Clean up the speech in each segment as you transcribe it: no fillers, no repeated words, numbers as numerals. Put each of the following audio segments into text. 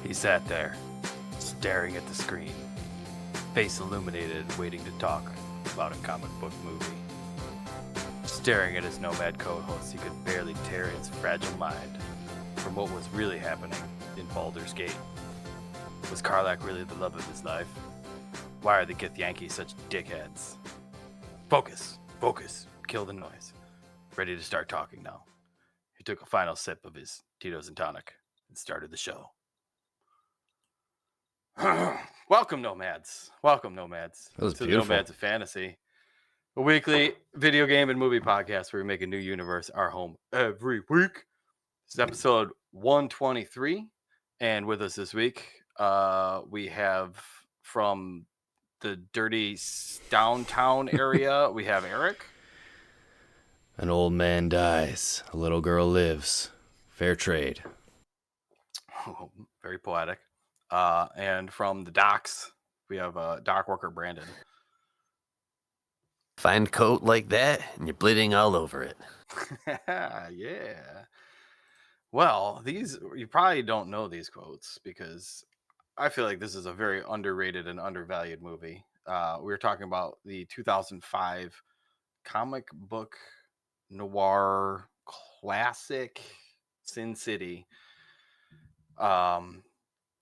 He sat there, staring at the screen, face illuminated, waiting to talk about a comic book movie. Staring at his nomad co-host, he could barely tear his fragile mind from what was really happening in Baldur's Gate. Was Karlach really the love of his life? Why are the Gith Yankees such dickheads? Focus, focus, kill the noise. Ready to start talking now. He took a final sip of his Tito's and tonic and started the show. Welcome, Nomads. Welcome, Nomads. That was to beautiful. The Nomads of Fantasy, a weekly video game and movie podcast where we make a new universe our home every week. This is episode 123. And with us this week, we have from the dirty downtown area, we have Eric. An old man dies, a little girl lives. Fair trade. Oh, very poetic. And from the docks, we have dock worker Brandon. Fine coat like that, and you're bleeding all over it. Yeah. Well, these you probably don't know these quotes because I feel like this is a very underrated and undervalued movie. We were talking about the 2005 comic book noir classic Sin City.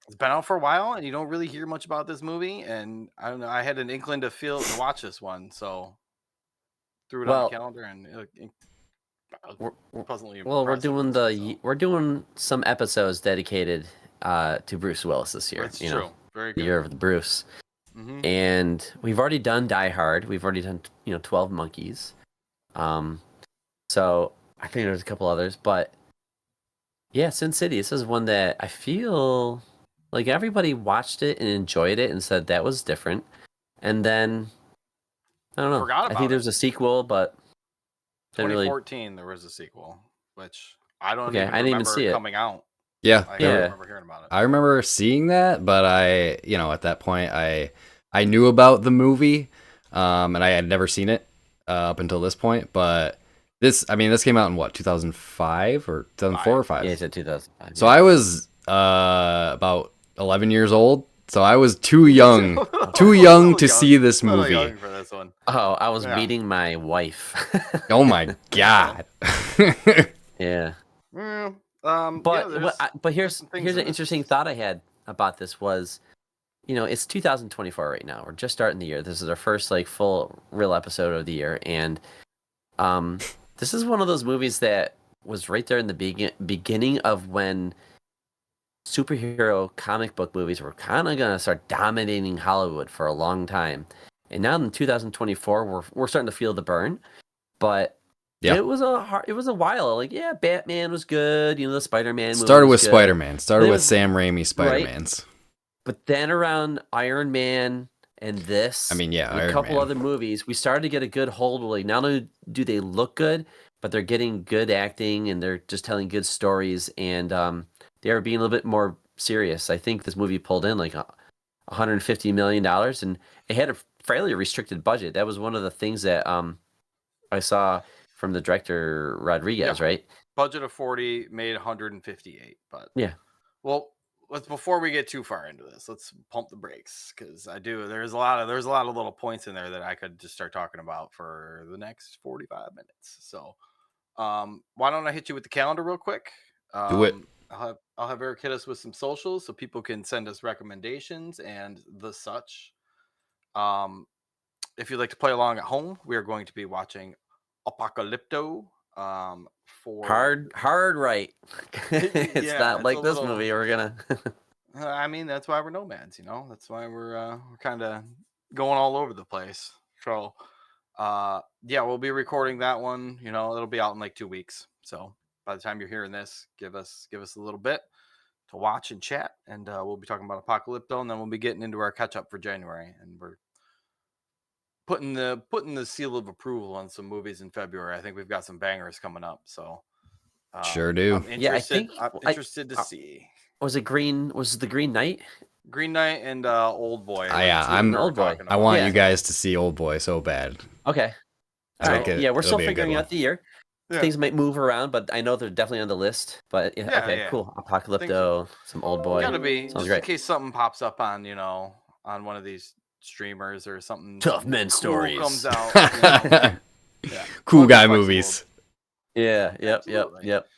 It's been out for a while, and you don't really hear much about this movie. And I don't know. I had an inkling to watch this one, so threw it on the calendar, and pleasantly impressed. We're doing some episodes dedicated to Bruce Willis this year. That's true. Very good. The year of the Bruce. Mm-hmm. And we've already done Die Hard. We've already done 12 Monkeys. So I think there's a couple others, but yeah, Sin City. This is one that I feel like everybody watched it and enjoyed it and said that was different. And then I don't know. I think there's a sequel, but 2014 there was a sequel, which I don't even I didn't remember even see it coming out. Yeah, I remember hearing about it. I remember seeing that, but at that point, I knew about the movie, and I had never seen it up until this point. But this came out in what, 2005 or 2004 or 5? Yeah, it's in 2005. So I was about 11 years old. So I was too young to see this movie. Young for this one. Oh, I was meeting my wife. Oh my god. Yeah. But here's an interesting thought I had about this was, it's 2024 right now. We're just starting the year. This is our first full real episode of the year, and this is one of those movies that was right there in the beginning of when superhero comic book movies were kind of gonna start dominating Hollywood for a long time. And now in 2024, we're starting to feel the burn, but. Yeah. It was a while. Batman was good. The Spider-Man movie started with good. Spider-Man. Started with Sam Raimi Spider-Mans. Right? But then around Iron Man and this, and a couple other movies, we started to get a good hold. Not only do they look good, but they're getting good acting and they're just telling good stories, and they are being a little bit more serious. I think this movie pulled in $150 million, and it had a fairly restricted budget. That was one of the things that I saw from the director Rodriguez, right? Budget of 40, made 158. But yeah. Well, before we get too far into this, let's pump the brakes because there's a lot of little points in there that I could just start talking about for the next 45 minutes. So, why don't I hit you with the calendar real quick? Do it. I'll have Eric hit us with some socials so people can send us recommendations and the such. If you'd like to play along at home, we are going to be watching Apocalypto for hard right. It's not like this movie we're gonna that's why we're nomads, that's why we're kind of going all over the place. So we'll be recording that one. It'll be out in 2 weeks, so by the time you're hearing this, give us a little bit to watch and chat, and we'll be talking about Apocalypto, and then we'll be getting into our catch up for January, and we're putting the seal of approval on some movies in February. I think we've got some bangers coming up. So sure do. I'm interested to see. Was the Green Knight? Green Knight and Old Boy. I'm Old Boy. I want you guys to see Old Boy so bad. Okay. All right. Yeah, we're still figuring out the year. Yeah. things might move around, but I know they're definitely on the list. But yeah, Yeah, okay, yeah. cool. Apocalypto, some Old Boy. Gotta be Sounds just great. in case something pops up on on one of these streamers or something. Tough something men cool stories. Comes out. Yeah. Cool Wanna be guy flexible. movies. Yeah. Yep. Absolutely. Yep.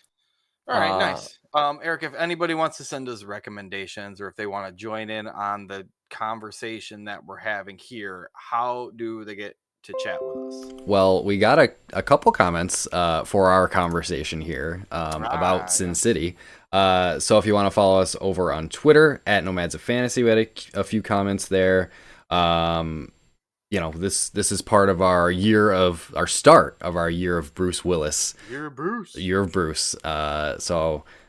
All right, nice. Eric, if anybody wants to send us recommendations or if they want to join in on the conversation that we're having here, how do they get to chat with us? Well, we got a couple comments for our conversation here about Sin yes. City. So if you want to follow us over on Twitter at Nomads of Fantasy, we had a few comments there. This is part of our start of our year of Bruce Willis. Year of Bruce. Year of Bruce. Hard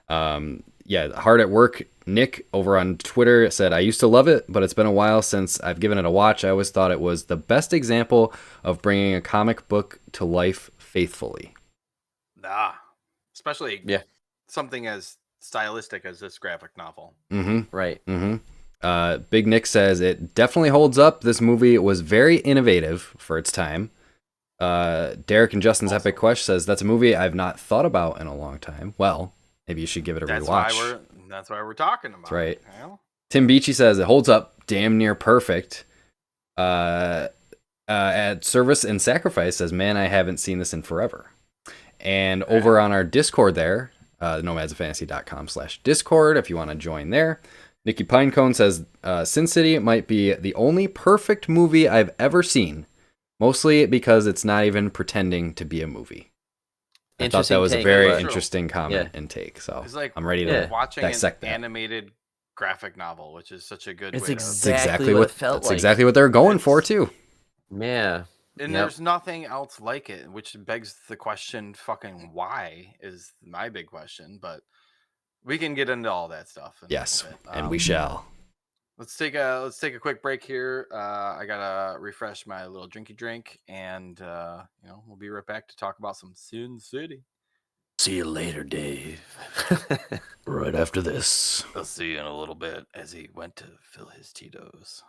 at work. Nick over on Twitter said, I used to love it, but it's been a while since I've given it a watch. I always thought it was the best example of bringing a comic book to life faithfully. Especially something as stylistic as this graphic novel. Mm-hmm. Right. Mm-hmm. Big Nick says, it definitely holds up. This movie was very innovative for its time. Derek and Justin's Epic Quest says, that's a movie I've not thought about in a long time. Well, maybe you should give it a rewatch. That's why we're talking about That's right. it. You know? Tim Beachy says, it holds up damn near perfect. At Service and Sacrifice says, man, I haven't seen this in forever. And over on our Discord there, nomadsoffantasy.com/Discord, if you want to join there. Nikki Pinecone says, Sin City might be the only perfect movie I've ever seen, mostly because it's not even pretending to be a movie. I thought that was a very interesting comment and take. So it's like I'm ready to watching dissect an that. animated graphic novel, which is such a good way exactly what it felt like. That's exactly what they're going for, too. Yeah. And there's nothing else like it, which begs the question, fucking why is my big question, but we can get into all that stuff. Yes, and we shall. Let's take a quick break here. I gotta refresh my little drinky drink, and we'll be right back to talk about some Sin City. See you later, Dave. Right after this. I'll see you in a little bit as he went to fill his Tito's.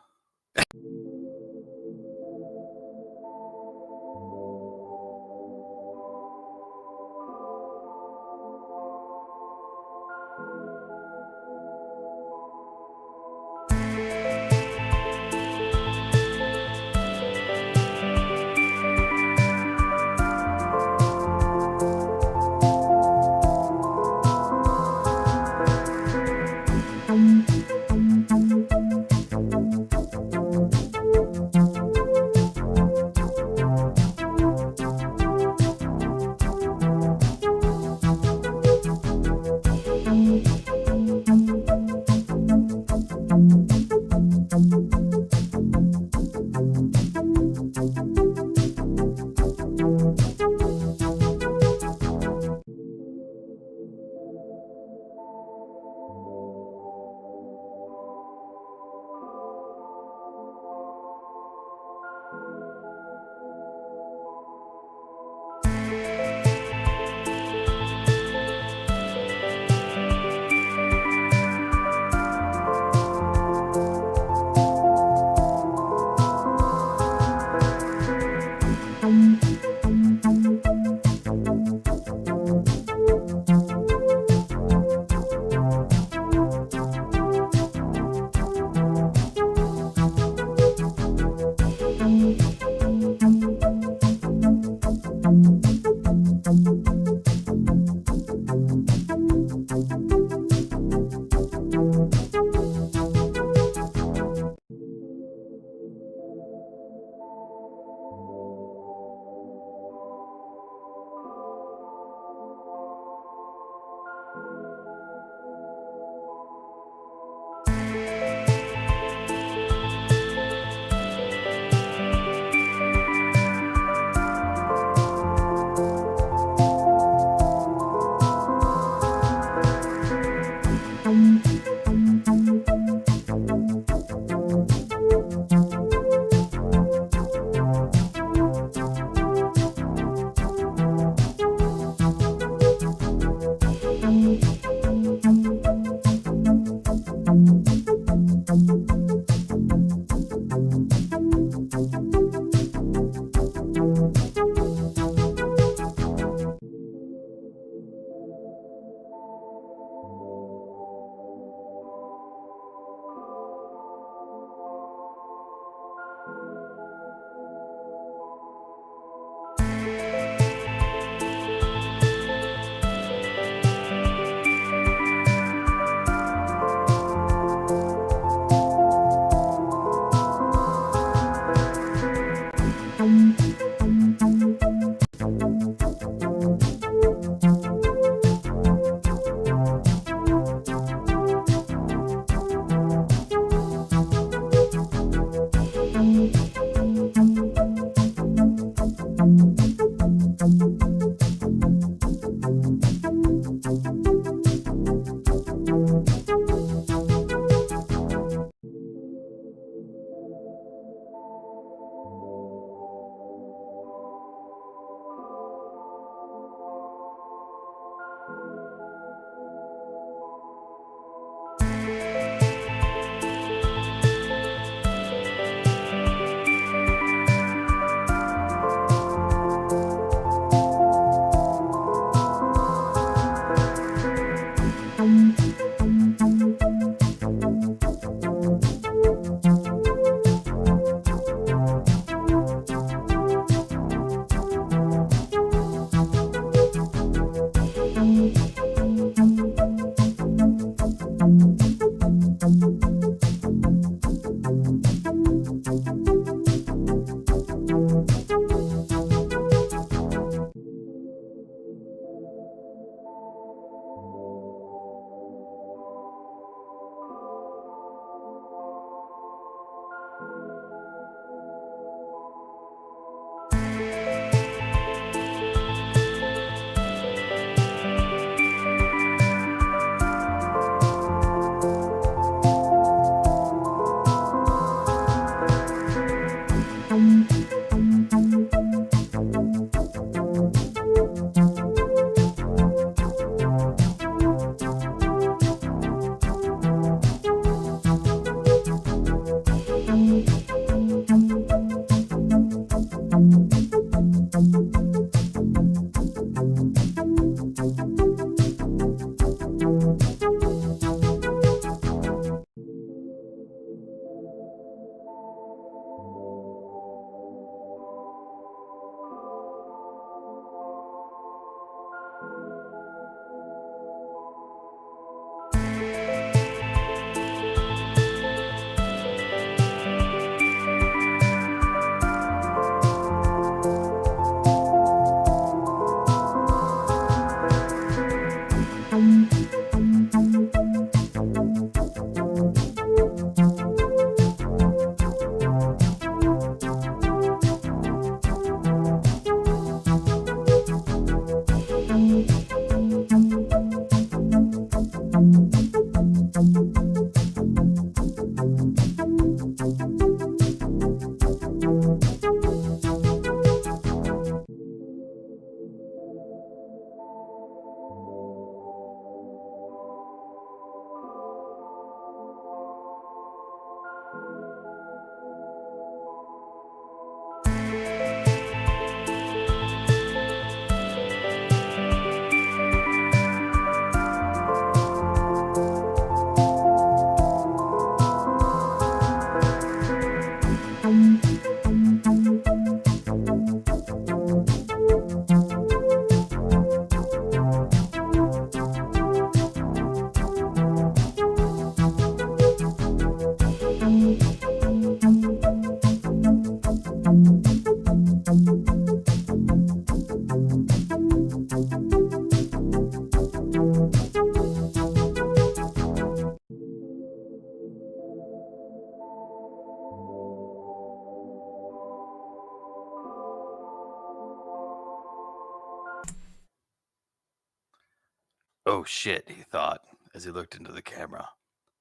Oh shit, he thought as he looked into the camera.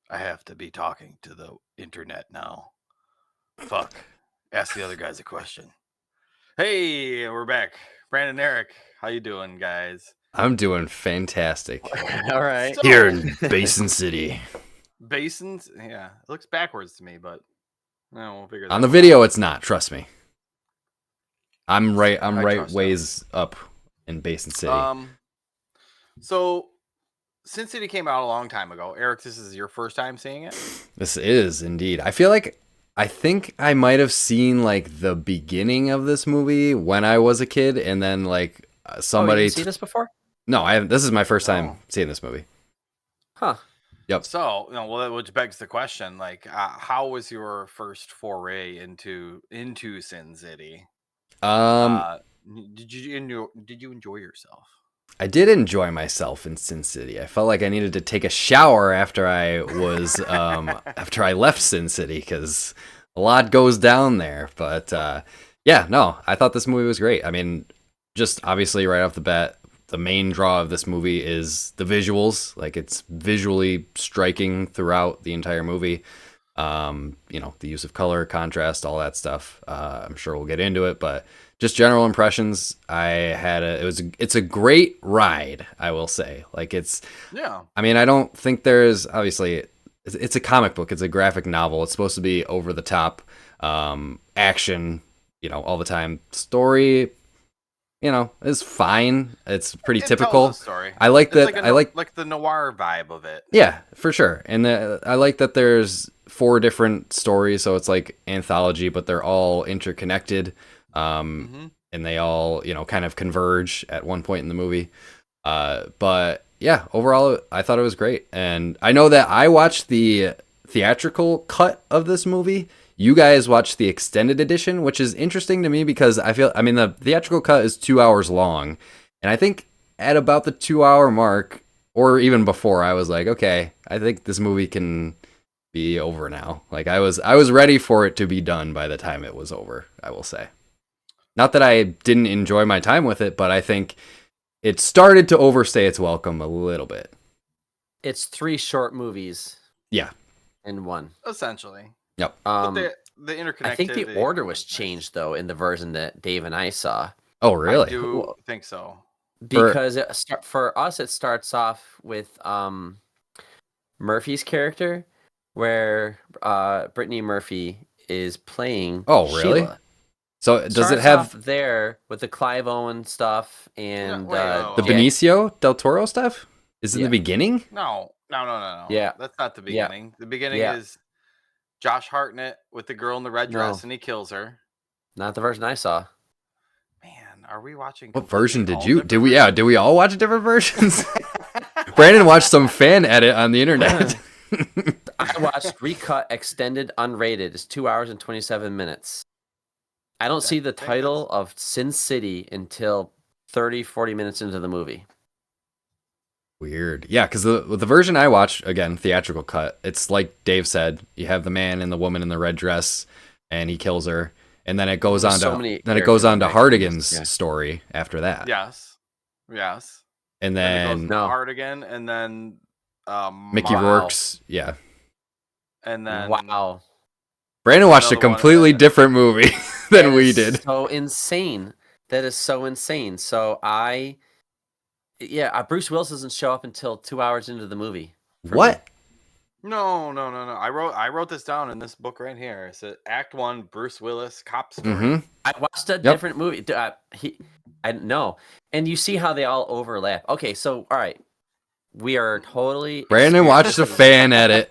I have to be talking to the internet now. Fuck. Ask the other guys a question. Hey, we're back. Brandon and Eric, how you doing, guys? I'm doing fantastic. All right. So, Here in Basin City. basins, yeah, it looks backwards to me, but no, we'll figure that On the one video, it's not. Trust me. I'm right I trust ways up in Basin City. So Sin City came out a long time ago. Eric, this is your first time seeing it? This is indeed. I think I might have seen like the beginning of this movie when I was a kid, and then like somebody. Oh, you seen this before? No, I haven't. This is my first No. time seeing this movie. Huh. Yep. So, well, which begs the question, like, how was your first foray into Sin City? Did you enjoy yourself? I did enjoy myself in Sin City. I felt like I needed to take a shower after I was after I left Sin City because a lot goes down there. But yeah, no, I thought this movie was great. I mean, just obviously right off the bat, the main draw of this movie is the visuals. Like it's visually striking throughout the entire movie. The use of color, contrast, all that stuff. I'm sure we'll get into it, but just general impressions. It's a great ride, I will say. Like Yeah. I mean, I don't think there's obviously it's a comic book. It's a graphic novel. It's supposed to be over the top, action, all the time. Story, is fine. It's pretty It typical. tells a story. I like It's that. like the noir vibe of it. Yeah, for sure. And I like that there's 4 different stories, so it's like anthology, but they're all interconnected. And they all, kind of converge at one point in the movie. But yeah, overall, I thought it was great. And I know that I watched the theatrical cut of this movie. You guys watched the extended edition, which is interesting to me because the theatrical cut is 2 hours long. And I think at about the 2-hour mark, or even before, I was like, okay, I think this movie can be over now. Like I was ready for it to be done by the time it was over, I will say. Not that I didn't enjoy my time with it, but I think it started to overstay its welcome a little bit. It's 3 short movies. Yeah. In one. Essentially. Yep. But the interconnectivity. I think the order was changed though in the version that Dave and I saw. Oh, really? I do think so. Because for us, it starts off with Murphy's character, where Brittany Murphy is playing. Oh, really? Sheila. So does Starts it have off there with the Clive Owen stuff and the Benicio del Toro stuff? Is it the beginning? No. Yeah, that's not the beginning. The beginning is Josh Hartnett with the girl in the red dress, and he kills her. Not the version I saw. Man, are we watching? What version did you? Did we all watch different versions? Brandon watched some fan edit on the internet. I watched recut extended unrated. It's 2 hours and 27 minutes. I don't see the title of Sin City until 30-40 minutes into the movie. Weird. Yeah, because the version I watched, again, theatrical cut, it's like Dave said, you have the man and the woman in the red dress, and he kills her, and then it goes on to Hardigan's story after that. Yes. And then Hardigan, and then Mickey Rourke's, yeah. And then Brandon watched a completely different movie than we did. So insane. That is so insane. So Bruce Willis doesn't show up until 2 hours into the movie. What? No. I wrote this down in this book right here. It's Act 1, Bruce Willis, cop story. Mm-hmm. I watched a different movie. I know. And you see how they all overlap. Okay, so all right. We are totally Brandon watched a fan edit.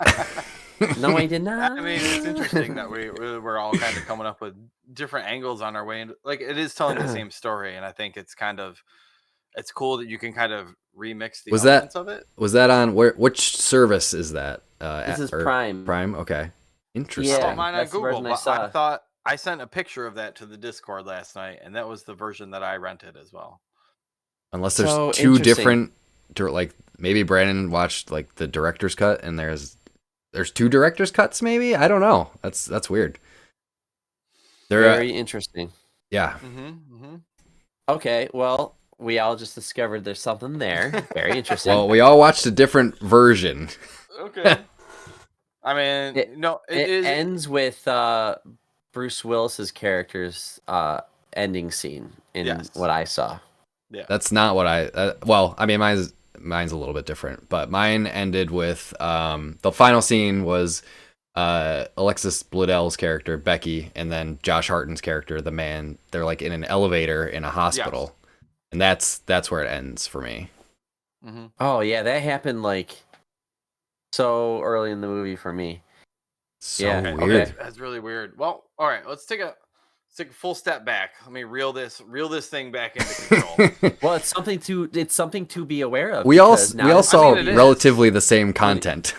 No, I did not. I mean, it's interesting that we're all kind of coming up with different angles on our way. Like, it is telling the same story, and I think it's cool that you can kind of remix the elements of it. Was that on which service is that? This is Prime. Prime, okay. Interesting. Yeah, mine on Google. But I thought I sent a picture of that to the Discord last night, and that was the version that I rented as well. Unless there's 2 different, like maybe Brandon watched like the director's cut, and there's 2 director's cuts. Maybe I don't know. That's weird. Very interesting. Yeah. Okay, well, we all just discovered there's something there. Very interesting. Well, we all watched a different version. Okay. I mean, It- no, it it is. ends with Bruce Willis's character's ending scene in Yes. what I saw. Yeah. That's not what I. Well, I mean, mine's a little bit different, but mine ended with the final scene was Alexis Bledell's character Becky, and then Josh Hartnett's character, the man. They're like in an elevator in a hospital, and that's where it ends for me. Mm-hmm. Oh yeah, that happened like so early in the movie for me. So Yeah, weird. okay. That's really weird. Well, all right, let's take a full step back. Let me reel this thing back into control. Well, it's something to be aware of. we all because now it's- saw it is. relatively the same content.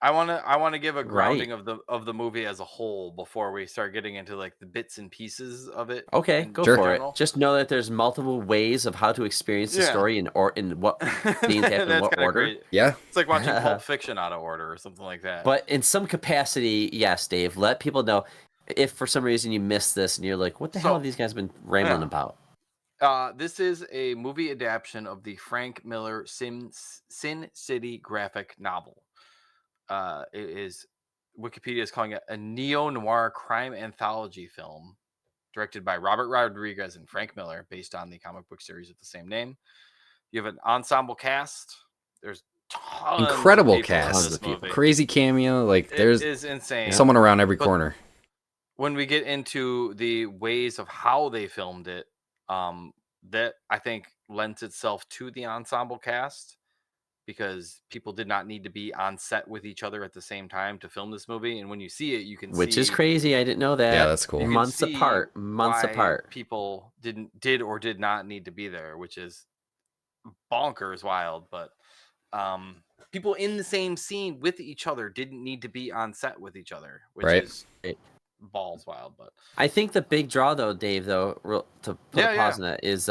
I want to give a grounding Right. of the movie as a whole before we start getting into like the bits and pieces of it. Okay, in go Sure. for it. general. Just know that there's multiple ways of how to experience the Yeah. story in what scenes happen in That's what kinda order. great. Yeah, It's like watching Pulp Fiction out of order or something like that. But in some capacity, yes, Dave. Let people know if for some reason you missed this and you're like, "What the hell So, have these guys been rambling yeah. about?" This is a movie adaptation of the Frank Miller Sin City graphic novel. It is Wikipedia is calling it a neo-noir crime anthology film directed by Robert Rodriguez and Frank Miller, based on the comic book series of the same name. You have an ensemble cast. There's tons incredible of people in cast, Tons this of people. movie. crazy cameo. Like It there's is insane. someone around every But- corner. When we get into the ways of how they filmed it, that I think lends itself to the ensemble cast, because people did not need to be on set with each other at the same time to film this movie. And when you see it, you can Which see is crazy. I didn't know that. Yeah, that's cool. you can Months see apart. why people did or did not need to be there, which is bonkers wild. But people in the same scene with each other didn't need to be on set with each other, which Right. is balls wild. But I think the big draw, though, Dave, to put a pause on that is,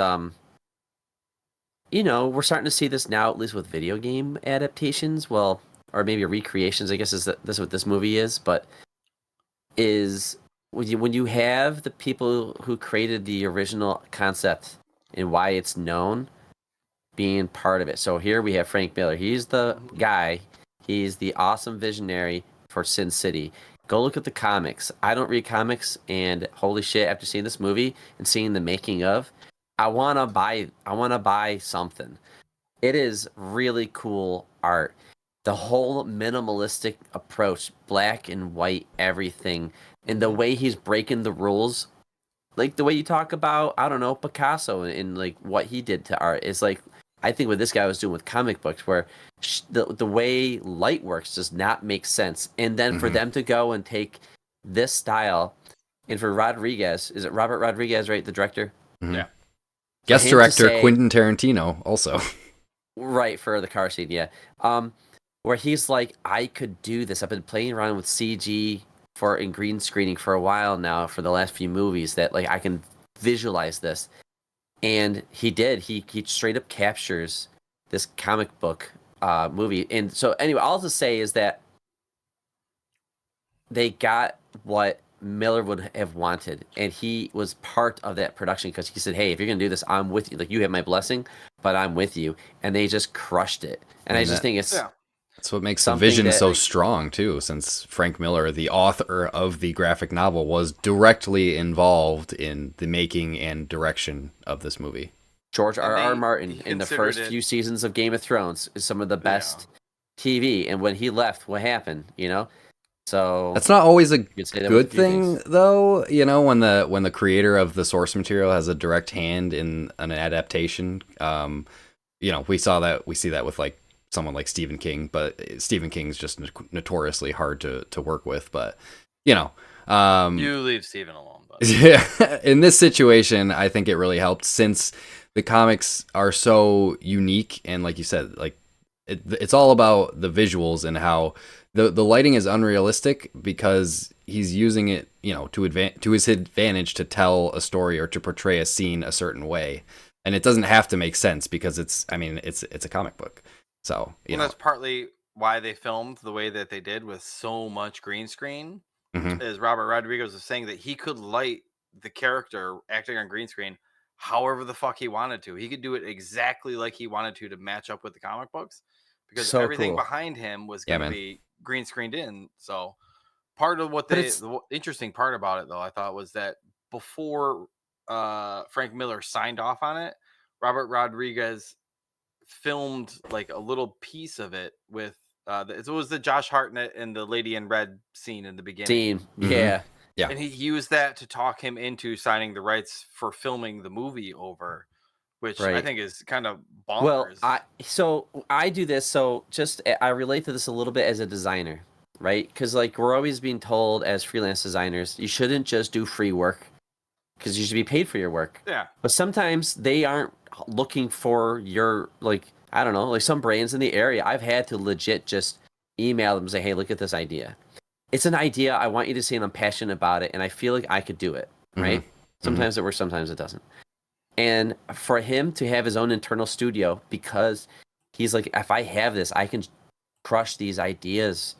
we're starting to see this now, at least with video game adaptations. Well, or maybe recreations, I guess is this what this movie is. But is when you have the people who created the original concept and why it's known being part of it. So here we have Frank Miller. He's the guy. He's the awesome visionary for Sin City. Go look at the comics. I don't read comics, and holy shit, after seeing this movie and seeing the making of, I wanna buy something. It is really cool art. The whole minimalistic approach, black and white, everything, and the way he's breaking the rules, like the way you talk about, I don't know, Picasso and like what he did to art is like, I think what this guy was doing with comic books, where the way light works does not make sense, and then for them to go and take this style, and for Rodriguez, is it Robert Rodriguez, right, the director? yeah, Guest him to director say- Quentin Tarantino also. Right, for the car scene, yeah. Where he's like, I could do this. I've been playing around with CG in green screening for a while now for the last few movies, that like I can visualize this. And he did. He straight up captures this comic book movie. And so anyway, all to say is that they got what Miller would have wanted, and he was part of that production because he said, "Hey, if you're gonna do this, I'm with you. Like, you have my blessing, but I'm with you." And they just crushed it. And I just think it's yeah. That's what makes the Something vision that- so strong too, since Frank Miller, the author of the graphic novel, was directly involved in the making and direction of this movie. George And R.R. they- Martin he in the considered first it- few seasons of Game of Thrones is some of the best TV. And when he left, what happened? So That's not always a could say that good with a few thing, things. though. When the creator of the source material has a direct hand in an adaptation. We see that with like someone like Stephen King, but Stephen King's just notoriously hard to work with. But You leave Steven alone. But yeah, in this situation, I think it really helped since the comics are so unique, and like you said, like it's all about the visuals and how the lighting is unrealistic because he's using it, to his advantage to tell a story or to portray a scene a certain way, and it doesn't have to make sense because it's a comic book. So that's partly why they filmed the way that they did with so much green screen. Mhm. Is Robert Rodriguez was saying that he could light the character acting on green screen however the fuck he wanted to. He could do it exactly like he wanted to match up with the comic books, because So everything cool. behind him was Yeah, going to man. be green screened in. So part of what But the interesting part about it, though, I thought, was that before Frank Miller signed off on it, Robert Rodriguez filmed like a little piece of it with it was the Josh Hartnett and the Lady in Red scene in the beginning. Yeah. Yeah. And he used that to talk him into signing the rights for filming the movie over, which I Right. think is kind of Well, bonkers. I do this. So just I relate to this a little bit as a designer, right? Because like we're always being told as freelance designers, you shouldn't just do free work because you should be paid for your work. Yeah. But sometimes they aren't looking for your like I don't know, like some brands in the area. I've had to legit just email them and say, hey, look at this idea. It's an idea. I want you to see, and I'm passionate about it, and I feel like I could do it. Right? Sometimes it works, sometimes it doesn't. And for him to have his own internal studio, because he's like, if I have this, I can crush these ideas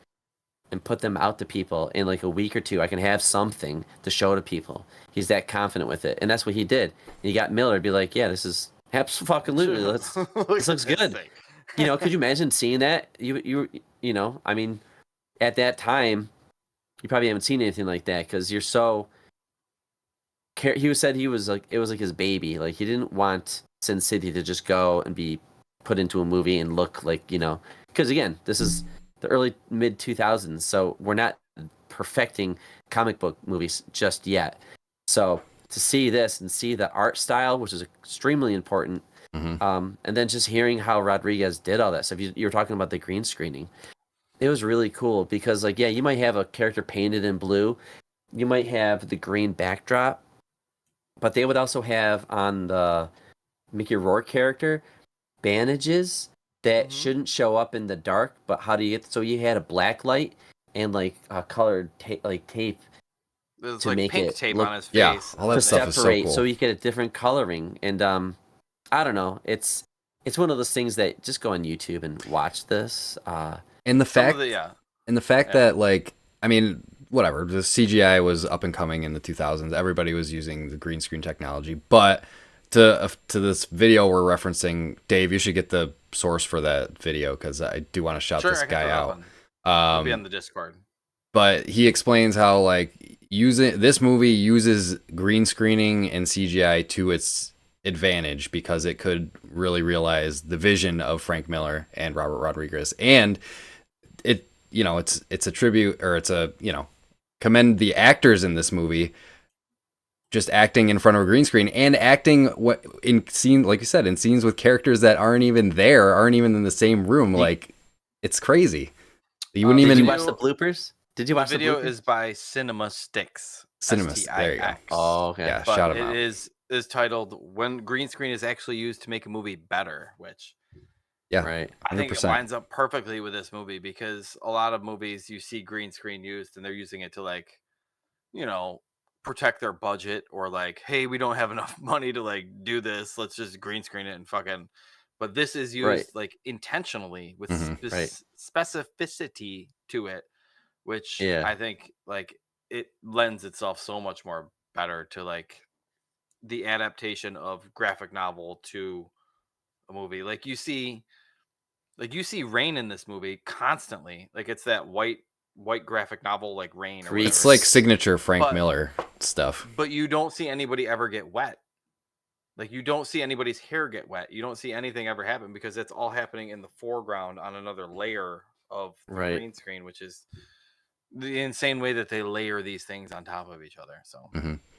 and put them out to people in like a week or two. I can have something to show to people. He's that confident with it, and that's what he did. And he got Miller to be like, "Yeah, this is absolutely. Let's this looks good." You know, could you imagine seeing that? You know, I mean, at that time, you probably haven't seen anything like that because you're so. He said he was like it was like his baby. Like he didn't want Sin City to just go and be put into a movie and look like because again, this is the early mid 2000s, so we're not perfecting comic book movies just yet. So to see this and see the art style, which is extremely important, and then just hearing how Rodriguez did all that stuff. You were talking about the green screening. It was really cool because like you might have a character painted in blue, you might have the green backdrop. But they would also have on the Mickey Rourke character bandages that shouldn't show up in the dark. But how do you get? So you had a black light and like colored tape There's to like make pink it tape look on his face. Yeah, all that to stuff is so separate, cool. so you get a different coloring. And I don't know. It's one of those things that just go on YouTube and watch this. And the fact that like I mean whatever, the CGI was up and coming in the 2000s. Everybody was using the green screen technology, but to this video we're referencing, Dave, you should get the source for that video because I do want to shout this guy out. It'll be on the Discord. But he explains how like this movie uses green screening and CGI to its advantage because it could really realize the vision of Frank Miller and Robert Rodriguez, and it it's a tribute, or it's a commend the actors in this movie just acting in front of a green screen and acting in scene, like you said, in scenes with characters that aren't even in the same room. Like it's crazy. You wouldn't even. Did you watch the bloopers? Did you watch the video? bloopers? Is by Cinema Sticks. There you go. Oh, okay. Yeah, but shout him out. It is titled "When Green Screen is Actually Used to Make a Movie Better," which Right. I think it 100%. lines up perfectly with this movie, because a lot of movies you see green screen used and they're using it to like, protect their budget, or like, hey, we don't have enough money to like do this, let's just green screen it and fucking. But this is used like intentionally with specificity to it, which I think like it lends itself so much more better to like the adaptation of graphic novel to a movie. Like you see rain in this movie constantly. Like it's that white graphic novel like Rain or whatever. It's like signature Frank Miller stuff. But you don't see anybody ever get wet. Like you don't see anybody's hair get wet. You don't see anything ever happen because it's all happening in the foreground on another layer of the green screen, which is the insane way that they layer these things on top of each other. So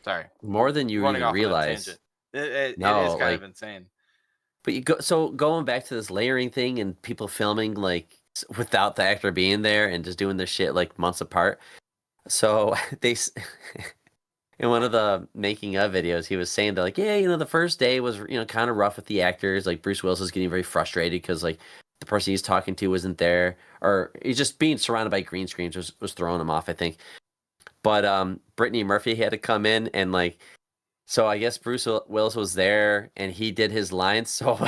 sorry, more than you even realize. It is kind of insane. But going back to this layering thing and people filming like without the actor being there and just doing this shit like months apart. So they in one of the making of videos, he was saying that like, yeah, the first day was kind of rough with the actors. Like Bruce Willis was getting very frustrated because like the person he's talking to wasn't there, or he's just being surrounded by green screens was throwing him off, I think. But Brittany Murphy had to come in and like. So I guess Bruce Willis was there and he did his lines. So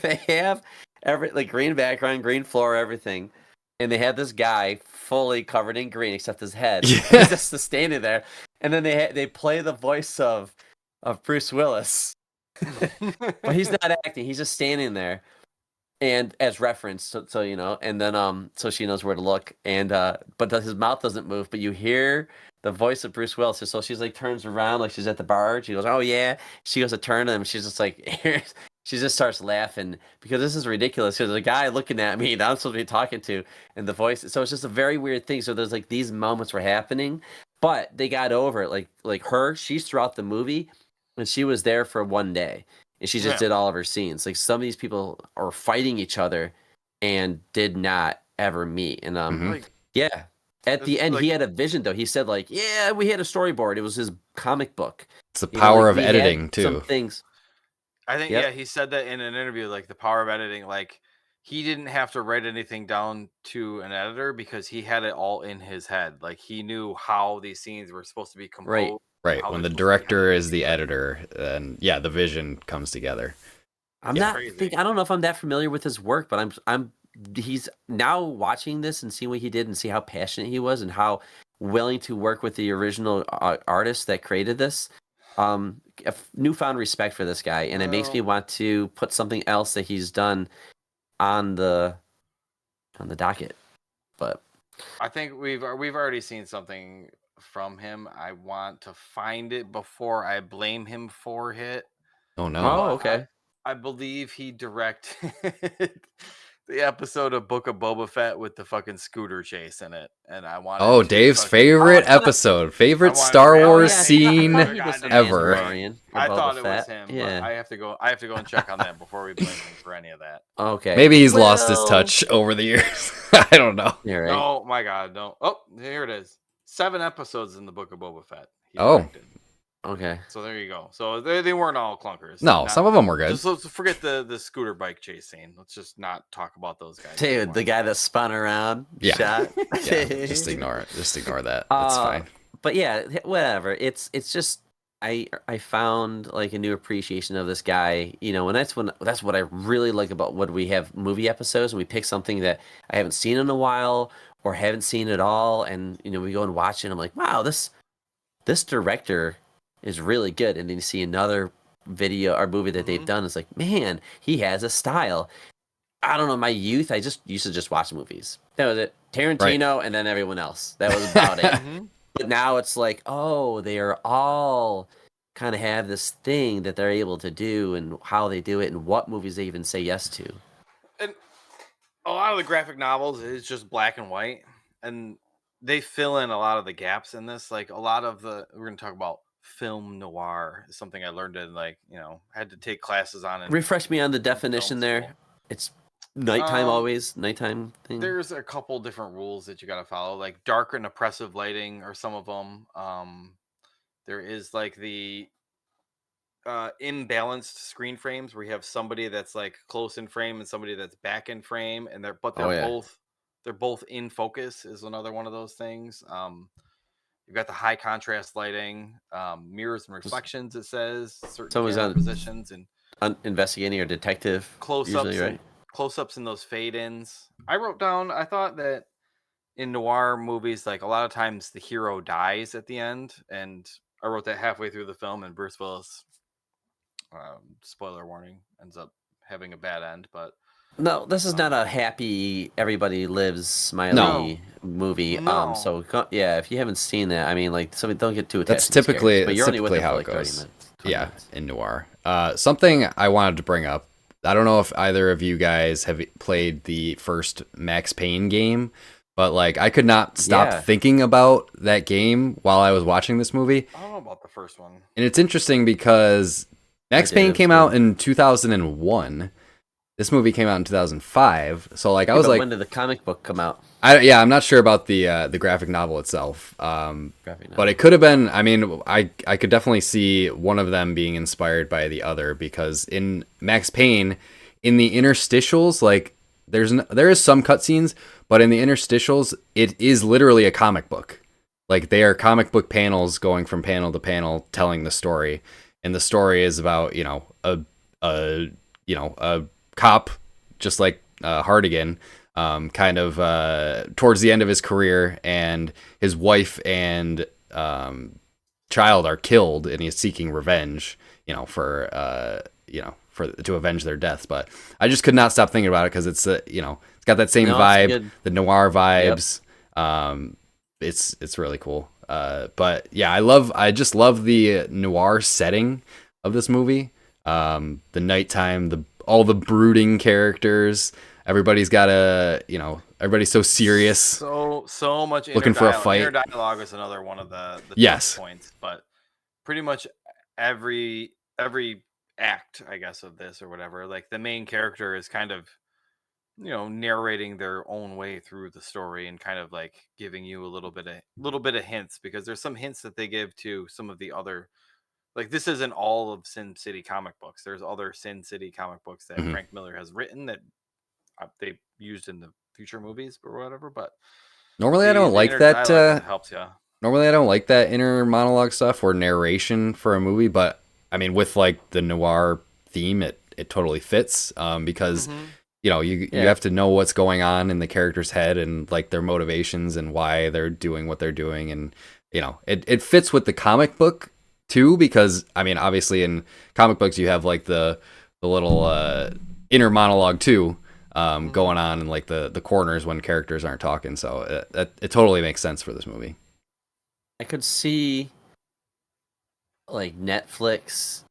they have green background, green floor, everything. And they had this guy fully covered in green except his head. He's just standing there. And then they play the voice of of Bruce Willis. But he's not acting. He's just standing there, and as reference, so you know. And then so she knows where to look. And but his mouth doesn't move. But you hear the voice of Bruce Willis. So she's like turns around like she's at the bar. She goes, "Oh yeah." She goes to turn to him. She's just like, she just starts laughing because this is ridiculous. There's a guy looking at me that I'm supposed to be talking to, and the voice. So it's just a very weird thing. So there's like these moments were happening, but they got over it. Like her, she's throughout the movie, and she was there for one day. And she just did all of her scenes. Like some of these people are fighting each other and did not ever meet. And Like, yeah. At the end, like- he had a vision though. He said like, "Yeah, we had a storyboard. It was his comic book." It's the You know, power like, of we had editing some too. things. I think Yep. he said that in an interview, like the power of editing. Like he didn't have to write anything down to an editor because he had it all in his head. Like he knew how these scenes were supposed to be composed. Right. how When they're the supposed to be director edited. is the editor, and yeah, the vision comes together. I'm Yeah. not Crazy. think I don't know if I'm that familiar with his work, but I'm he's now watching this and seeing what he did and see how passionate he was and how willing to work with the original artist that created this. Newfound respect for this guy, and it makes me want to put something else that he's done on the docket. But I think we've already seen something from him. I want to find it before I blame him for it. Oh no. oh, But okay. I believe he directed the episode of Book of Boba Fett with the fucking scooter chase in it, and I wanted. Oh, to Dave's fucking- favorite I thought- episode, I favorite wanted Star to- Wars yeah, scene I thought he did some ever. Mandalorian or I Boba thought it was Fett. him, Yeah. but I have to go and check on that before we blame him for any of that. Okay. Maybe he's lost his Well, touch over the years. I don't know. You're right. Oh my god, no! Oh, here it is. 7 episodes in the Book of Boba Fett. he Oh. directed. Okay. So there you go. So they weren't all clunkers. No, Not- some of them were good. Just let's forget the scooter bike chase scene. Let's just not talk about those guys. Dude, anymore. the guy that spun around, Yeah. shot. Yeah, just ignore it. Just ignore that. That's fine. But yeah, whatever. It's just I found like a new appreciation of this guy, you know, and that's what I really like about when we have movie episodes and we pick something that I haven't seen in a while or haven't seen at all, and you know we go and watch it. And I'm like, wow, this director is really good. And then you see another video or movie that they've done. It's like, man, he has a style. I don't know. My youth, I just used to just watch movies. That was it. Tarantino and then everyone else. That was about it. Mhm. But now it's like, oh, they are all kind of have this thing that they're able to do and how they do it and what movies they even say yes to. And a lot of the graphic novels is just black and white, and they fill in a lot of the gaps in this. Like a lot of we're going to talk about film noir, is something I learned in had to take classes on. Refresh me on the definition there. school. It's nighttime Um, always, nighttime thing. There's a couple different rules that you got to follow, like dark and oppressive lighting are some of them. There is like the imbalanced screen frames where you have somebody that's like close in frame and somebody that's back in frame, and they're both in focus is another one of those things. You've got the high contrast lighting, mirrors and reflections. It says certain Someone's camera on- positions and Investigating or detective. close-ups, usually, right? close-ups in those fade-ins. I wrote down. I thought that in noir movies, like a lot of times the hero dies at the end, and I wrote that halfway through the film, and Bruce Willis, spoiler warning, ends up having a bad end. But No, this is not a happy everybody lives smiley movie. No. So yeah, if you haven't seen that, I mean, like, don't get too attached. That's to these typically characters, but you're only with typically them for, how like, it 30 goes. minutes, 20 Yeah, minutes. in noir. Something I wanted to bring up. I don't know if either of you guys have played the first Max Payne game, but like I could not stop Yeah. thinking about that game while I was watching this movie. I don't know about the first one. And it's interesting because Max I did, Payne it was came good. out in 2001. This movie came out in 2005. So like I was But like, when did the comic book come out? I'm not sure about the graphic novel itself. But it could have been. I mean, I could definitely see one of them being inspired by the other, because in Max Payne, in the interstitials, like there is some cutscenes, but in the interstitials, it is literally a comic book. Like they are comic book panels going from panel to panel, telling the story, and the story is about a cop just like Hardigan. Kind of towards the end of his career, and his wife and child are killed, and he's seeking revenge, for to avenge their deaths. But I just could not stop thinking about it because it's it's got that same No, it's vibe, good. the noir vibes. It's really cool. But yeah, I just love the noir setting of this movie. The nighttime, all the brooding characters. Everybody's got everybody's so serious. So much Looking for a fight. Inner dialogue is another one of the Yes. touch points, but pretty much every act, I guess, of this or whatever, like the main character is kind of narrating their own way through the story and kind of like giving you a little bit of hints, because there's some hints that they give to some of the other, like, this isn't all of Sin City comic books. There's other Sin City comic books that Mhm. Frank Miller has written that they used in the future movies or whatever. But Normally, I don't the like inner that. dialogue helps you. Normally, I don't like that inner monologue stuff or narration for a movie, but I mean, with like the noir theme, it totally fits because you have to know what's going on in the character's head and like their motivations and why they're doing what they're doing, and it fits with the comic book too, because I mean, obviously in comic books you have like the little inner monologue too. Going on in like the corners when characters aren't talking, so it totally makes sense for this movie. I could see like Netflix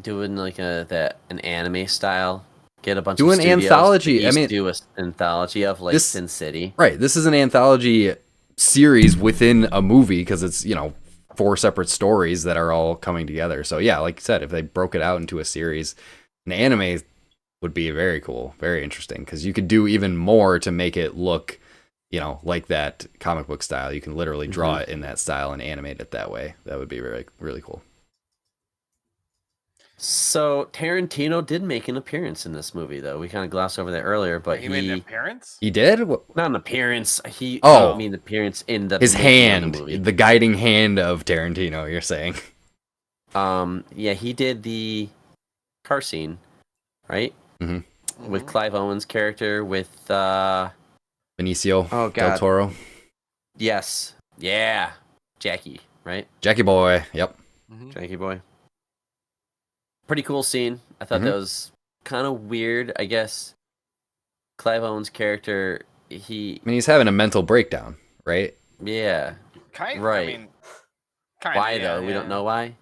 doing like an anime style. Get a bunch Do of an studios anthology. that I used mean, to do an anthology of like Sin City. Right. This is an anthology series within a movie because it's 4 separate stories that are all coming together. So yeah, like you said, if they broke it out into a series, an anime would be very cool, very interesting, because you could do even more to make it look, like that comic book style. You can literally draw it in that style and animate it that way. That would be really, really cool. So Tarantino did make an appearance in this movie, though. We kind of glossed over that earlier, but he made an appearance. He did? Not an appearance. Oh. I mean, appearance in the his making of hand, the movie. the guiding hand of Tarantino. You're saying? Yeah, he did the car scene, right? With Clive Owen's character, with Benicio del Toro. Yes, yeah, Jackie, right? Jackie Boy. Yep. Jackie Boy. Pretty cool scene. I thought that was kind of weird. I guess Clive Owen's character, he's having a mental breakdown, right? Yeah. Right. I mean, why though? We don't know why.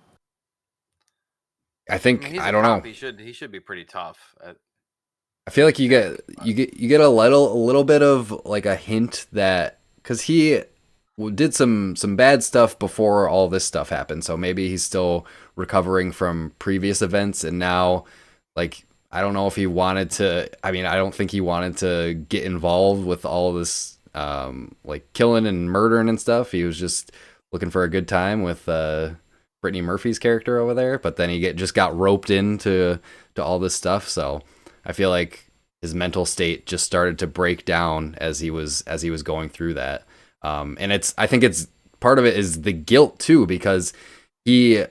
I think I don't know. He should be pretty tough. I feel like you get a little bit of like a hint that because he did some bad stuff before all this stuff happened, so maybe he's still recovering from previous events, and now like I don't know if he wanted to. I mean, I don't think he wanted to get involved with all this like killing and murdering and stuff. He was just looking for a good time with Brittany Murphy's character over there, but then he just got roped into all this stuff. So I feel like his mental state just started to break down as he was going through that. And I think it's part of it is the guilt too, because he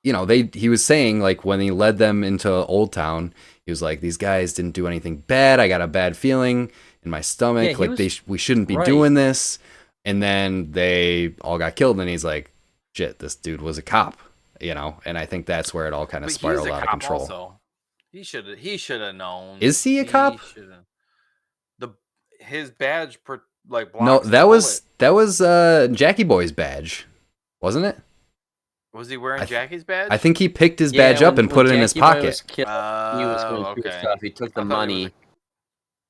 was saying like when he led them into Old Town, he was like, these guys didn't do anything bad. I got a bad feeling in my stomach. We shouldn't be doing this. And then they all got killed. And he's like, shit, this dude was a cop, and I think that's where it all kind of spiraled out of control. Also. He should have known. Is he a cop? His badge blocks. No, that was Jackie Boy's badge, wasn't it? Was he wearing Jackie's badge? I think he picked his badge up and put it in his pocket. He was going through stuff. He took the money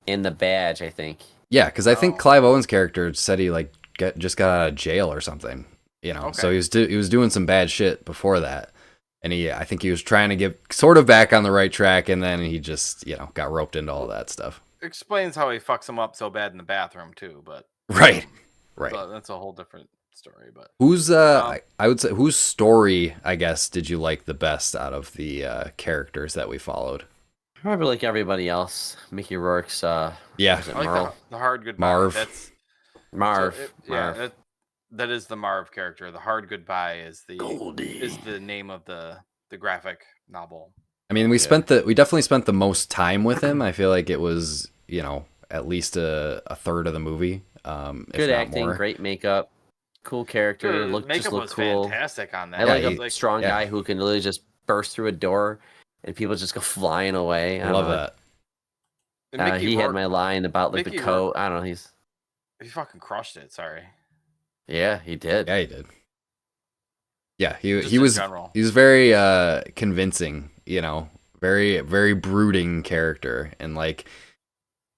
and the badge, I think. Yeah, because I think Clive Owen's character said he like just got out of jail or something. So he was doing some bad shit before that, and I think he was trying to get sort of back on the right track, and then he just got roped into all that stuff. Explains how he fucks him up so bad in the bathroom too, but right. So that's a whole different story. But whose I would say whose story I guess did you like the best out of the characters that we followed? Probably like everybody else. Mickey Rourke's I like the hard goodbye. Marv. That's Marv. Marv. That is the Marv character. The hard goodbye is the name of the graphic novel. I mean, we definitely spent the most time with him. I feel like it was, at least a third of the movie. Good acting, great makeup. Cool character. Dude, Just makeup look was cool. fantastic on that. I like Yeah, a strong guy who can literally just burst through a door and people just go flying away. I love that. And Mickey He had Rourke, my line about like Mickey the coat. Rourke- I don't know. he fucking crushed it. Sorry. Yeah, he did. Yeah, he did. Yeah, Just he in was general. very convincing, you know, very very brooding character, and like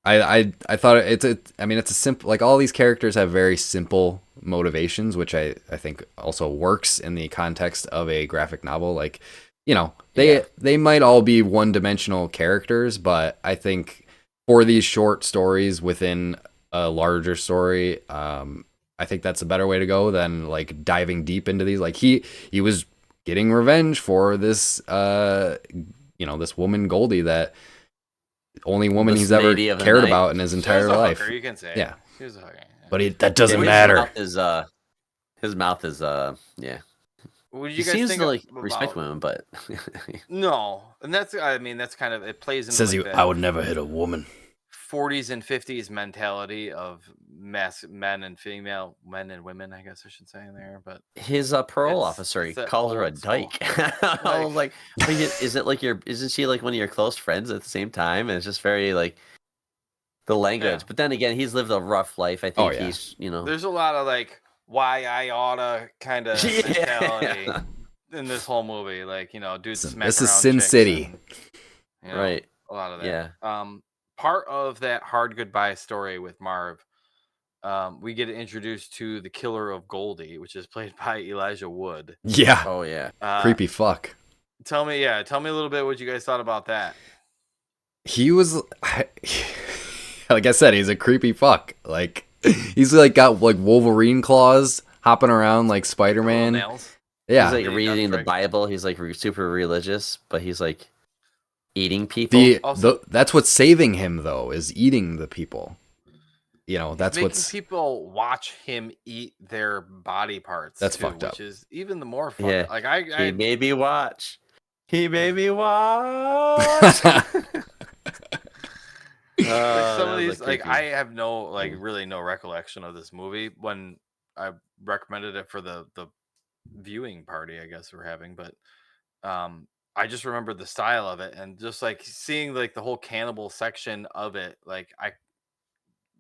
I thought I mean it's a simple, like all these characters have very simple motivations, which I think also works in the context of a graphic novel. Like, you know, they might all be one-dimensional characters, but I think for these short stories within a larger story, I think that's a better way to go than like diving deep into these. Like he was getting revenge for this this woman Goldie, that only woman This he's ever lady of the cared night. about in his She was entire a life. hooker, you can say. Yeah. She was a hooker. But that doesn't Yeah, matter. His mouth is yeah. What did He you guys seems think to like about... respect women, but No, and that's kind of, it plays into Says like he, that I would never hit a woman. 40s and 50s mentality of men and women, I guess I should say in there. But his parole It's- officer, he it's that calls her a old school. dyke. I was like, is it like isn't she like one of your close friends at the same time? And it's just very like the language. Yeah. But then again, he's lived a rough life. I think he's, there's a lot of like why I oughta kind of mentality in this whole movie. Like, dudes smacking around This is Sin chicks City. and, right. a lot of that. Yeah. Part of that hard goodbye story with Marv, we get introduced to the killer of Goldie, which is played by Elijah Wood. Yeah. Oh yeah. Creepy fuck. Tell me a little bit what you guys thought about that. He was like I said, he's a creepy fuck. Like he's like got like Wolverine claws hopping around like Spider-Man. Little nails. Yeah. He's like Yeah, reading the right. Bible. He's like super religious, but he's like eating people. That's what's saving him though, is eating the people. That's making what's people watch him eat their body parts. That's too, fucked up. Which is even the more fun. Yeah. Like He made me watch. He made me watch. like some of these, like like creepy. I have really no recollection of this movie when I recommended it for the viewing party, I guess we're having, but I just remember the style of it and just like seeing like the whole cannibal section of it. Like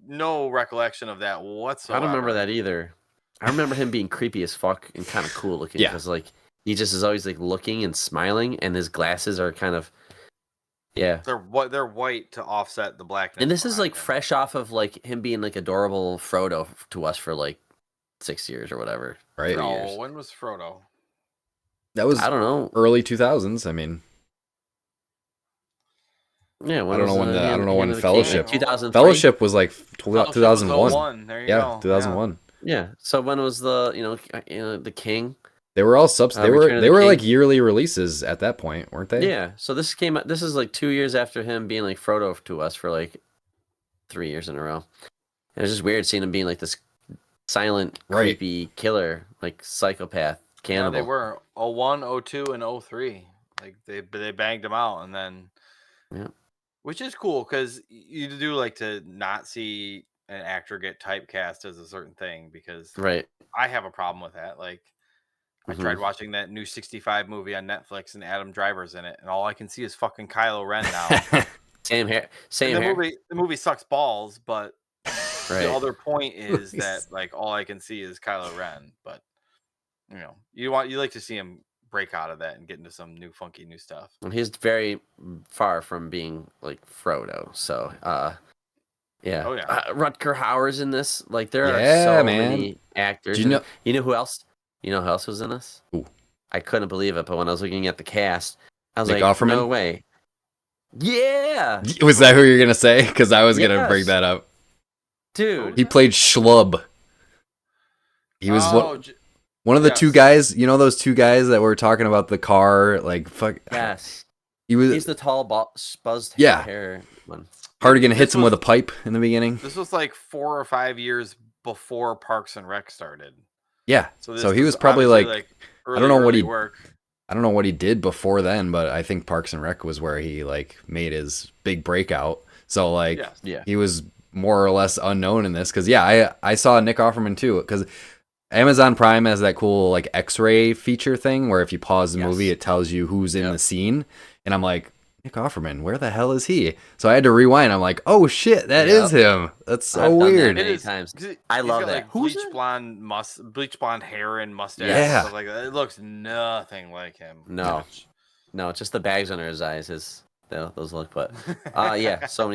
no recollection of that whatsoever. I don't remember that either. I remember him being creepy as fuck and kind of cool looking. Yeah. Because like he just is always like looking and smiling, and his glasses are kind of They're white to offset the blackness. And this is behind like him. fresh off of like him being like adorable Frodo to us for like 6 years or whatever. right. 3 No, years. when was Frodo? That was I don't know. early 2000s. I mean, Yeah, I don't know when Hand when of the King? Fellowship. 2003. Fellowship was like Fellowship was 2001. 01. There you Yeah, go. 2001. Yeah. So when was the the King? They were all they Return of they the were King? like yearly releases at that point, weren't they? Yeah. So this came out. This is like 2 years after him being like Frodo to us for like 3 years in a row. And it's just weird seeing him being like this silent, Right. creepy killer, like psychopath Yeah, cannibal. they were 01, 02, and 03. Like they banged them out, and then Yeah. which is cool because you do like to not see an actor get typecast as a certain thing, because Right. I have a problem with that. Like I tried watching that new 65 movie on Netflix and Adam Driver's in it, and all I can see is fucking Kylo Ren now. Same hair. Same And hair. the movie sucks balls, but Right. the other point is that like all I can see is Kylo Ren. But you like to see him break out of that and get into some funky new stuff. And he's very far from being like Frodo. So, yeah. Oh, yeah. Rutger Hauer's in this. Like, there Yeah, are so man. many actors. Do you know? You know who else? You know who else was in this? Who? I couldn't believe it, but when I was looking at the cast, I was Nick like, Offerman? no way. Yeah, Was that who you're gonna say? Because I was gonna bring Yes. that up. dude. He played Schlub. He was Oh, one of the two yes. guys. You know those two guys that were talking about the car? Like fuck. Yes, He was he's the tall, buzzed Yeah. hair one. Hardigan hits This him was- with a pipe in the beginning. this was like 4 or 5 years before Parks and Rec started. Yeah. this So he was probably obviously, like early, don't know what early he- work. I don't know what he did before then, but I think Parks and Rec was where he like made his big breakout. So like Yes. Yeah, he was more or less unknown in this, because I saw Nick Offerman too, because Amazon Prime has that cool like X-ray feature thing where if you pause the Yes. movie, it tells you who's in the scene, and I'm like, Nick Offerman, where the hell is he? So I had to rewind. I'm like, oh shit, that is him. That's so I've done that weird. many times. I He's love got, that. like, Who's bleach blonde hair and mustache Yeah. and stuff like that. It looks nothing like him. No. No, just the bags under his eyes. Those look. But yeah, so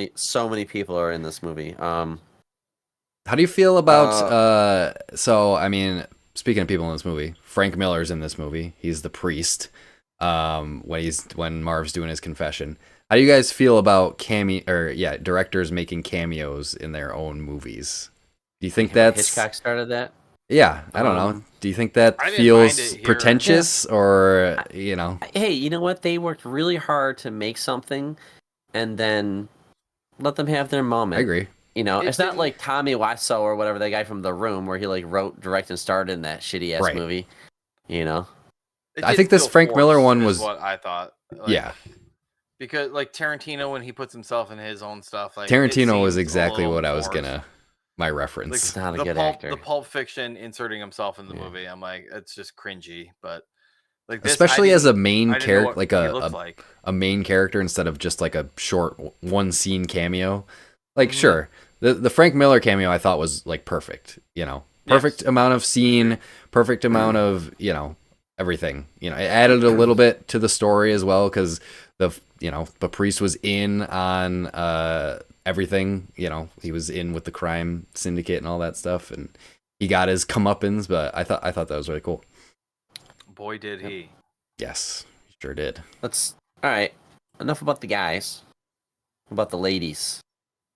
many people are in this movie. How do you feel about so I mean, speaking of people in this movie, Frank Miller's in this movie. He's the priest. When Marv's doing his confession. How do you guys feel about directors making cameos in their own movies? Do you think that's Hitchcock started that? Yeah, I don't know. Do you think that I didn't mind feels it here. pretentious or, you know? Hey, you know what? They worked really hard to make something, and then let them have their moment. I agree. You know, It it's not didn't- like Tommy Wiseau or whatever, the guy from The Room, where he like wrote, directed, and starred in that shitty ass Right. movie. You know, It I didn't think this feel Frank Miller forced, one is was- what I thought. Like, Yeah. Because like Tarantino, when he puts himself in his own stuff, like Tarantino it was seems a exactly little what I was forced. my Like reference. He's not a the good pulp, actor. the Pulp Fiction inserting himself in the Yeah. movie. I'm like, it's just cringy. But like this, Especially as a main I didn't know character, what like he looked like. a main character instead of just like a short one scene cameo. Like, Mhm. sure, the Frank Miller cameo I thought was like perfect. You know, perfect Yes. amount of scene, perfect amount of everything. You know, it added a little bit to the story as well because the priest was in on everything. You know, he was in with the crime syndicate and all that stuff, and he got his comeuppance. But I thought that was really cool. Boy, did he! Yes, sure did. All right. Enough about the guys. About the ladies.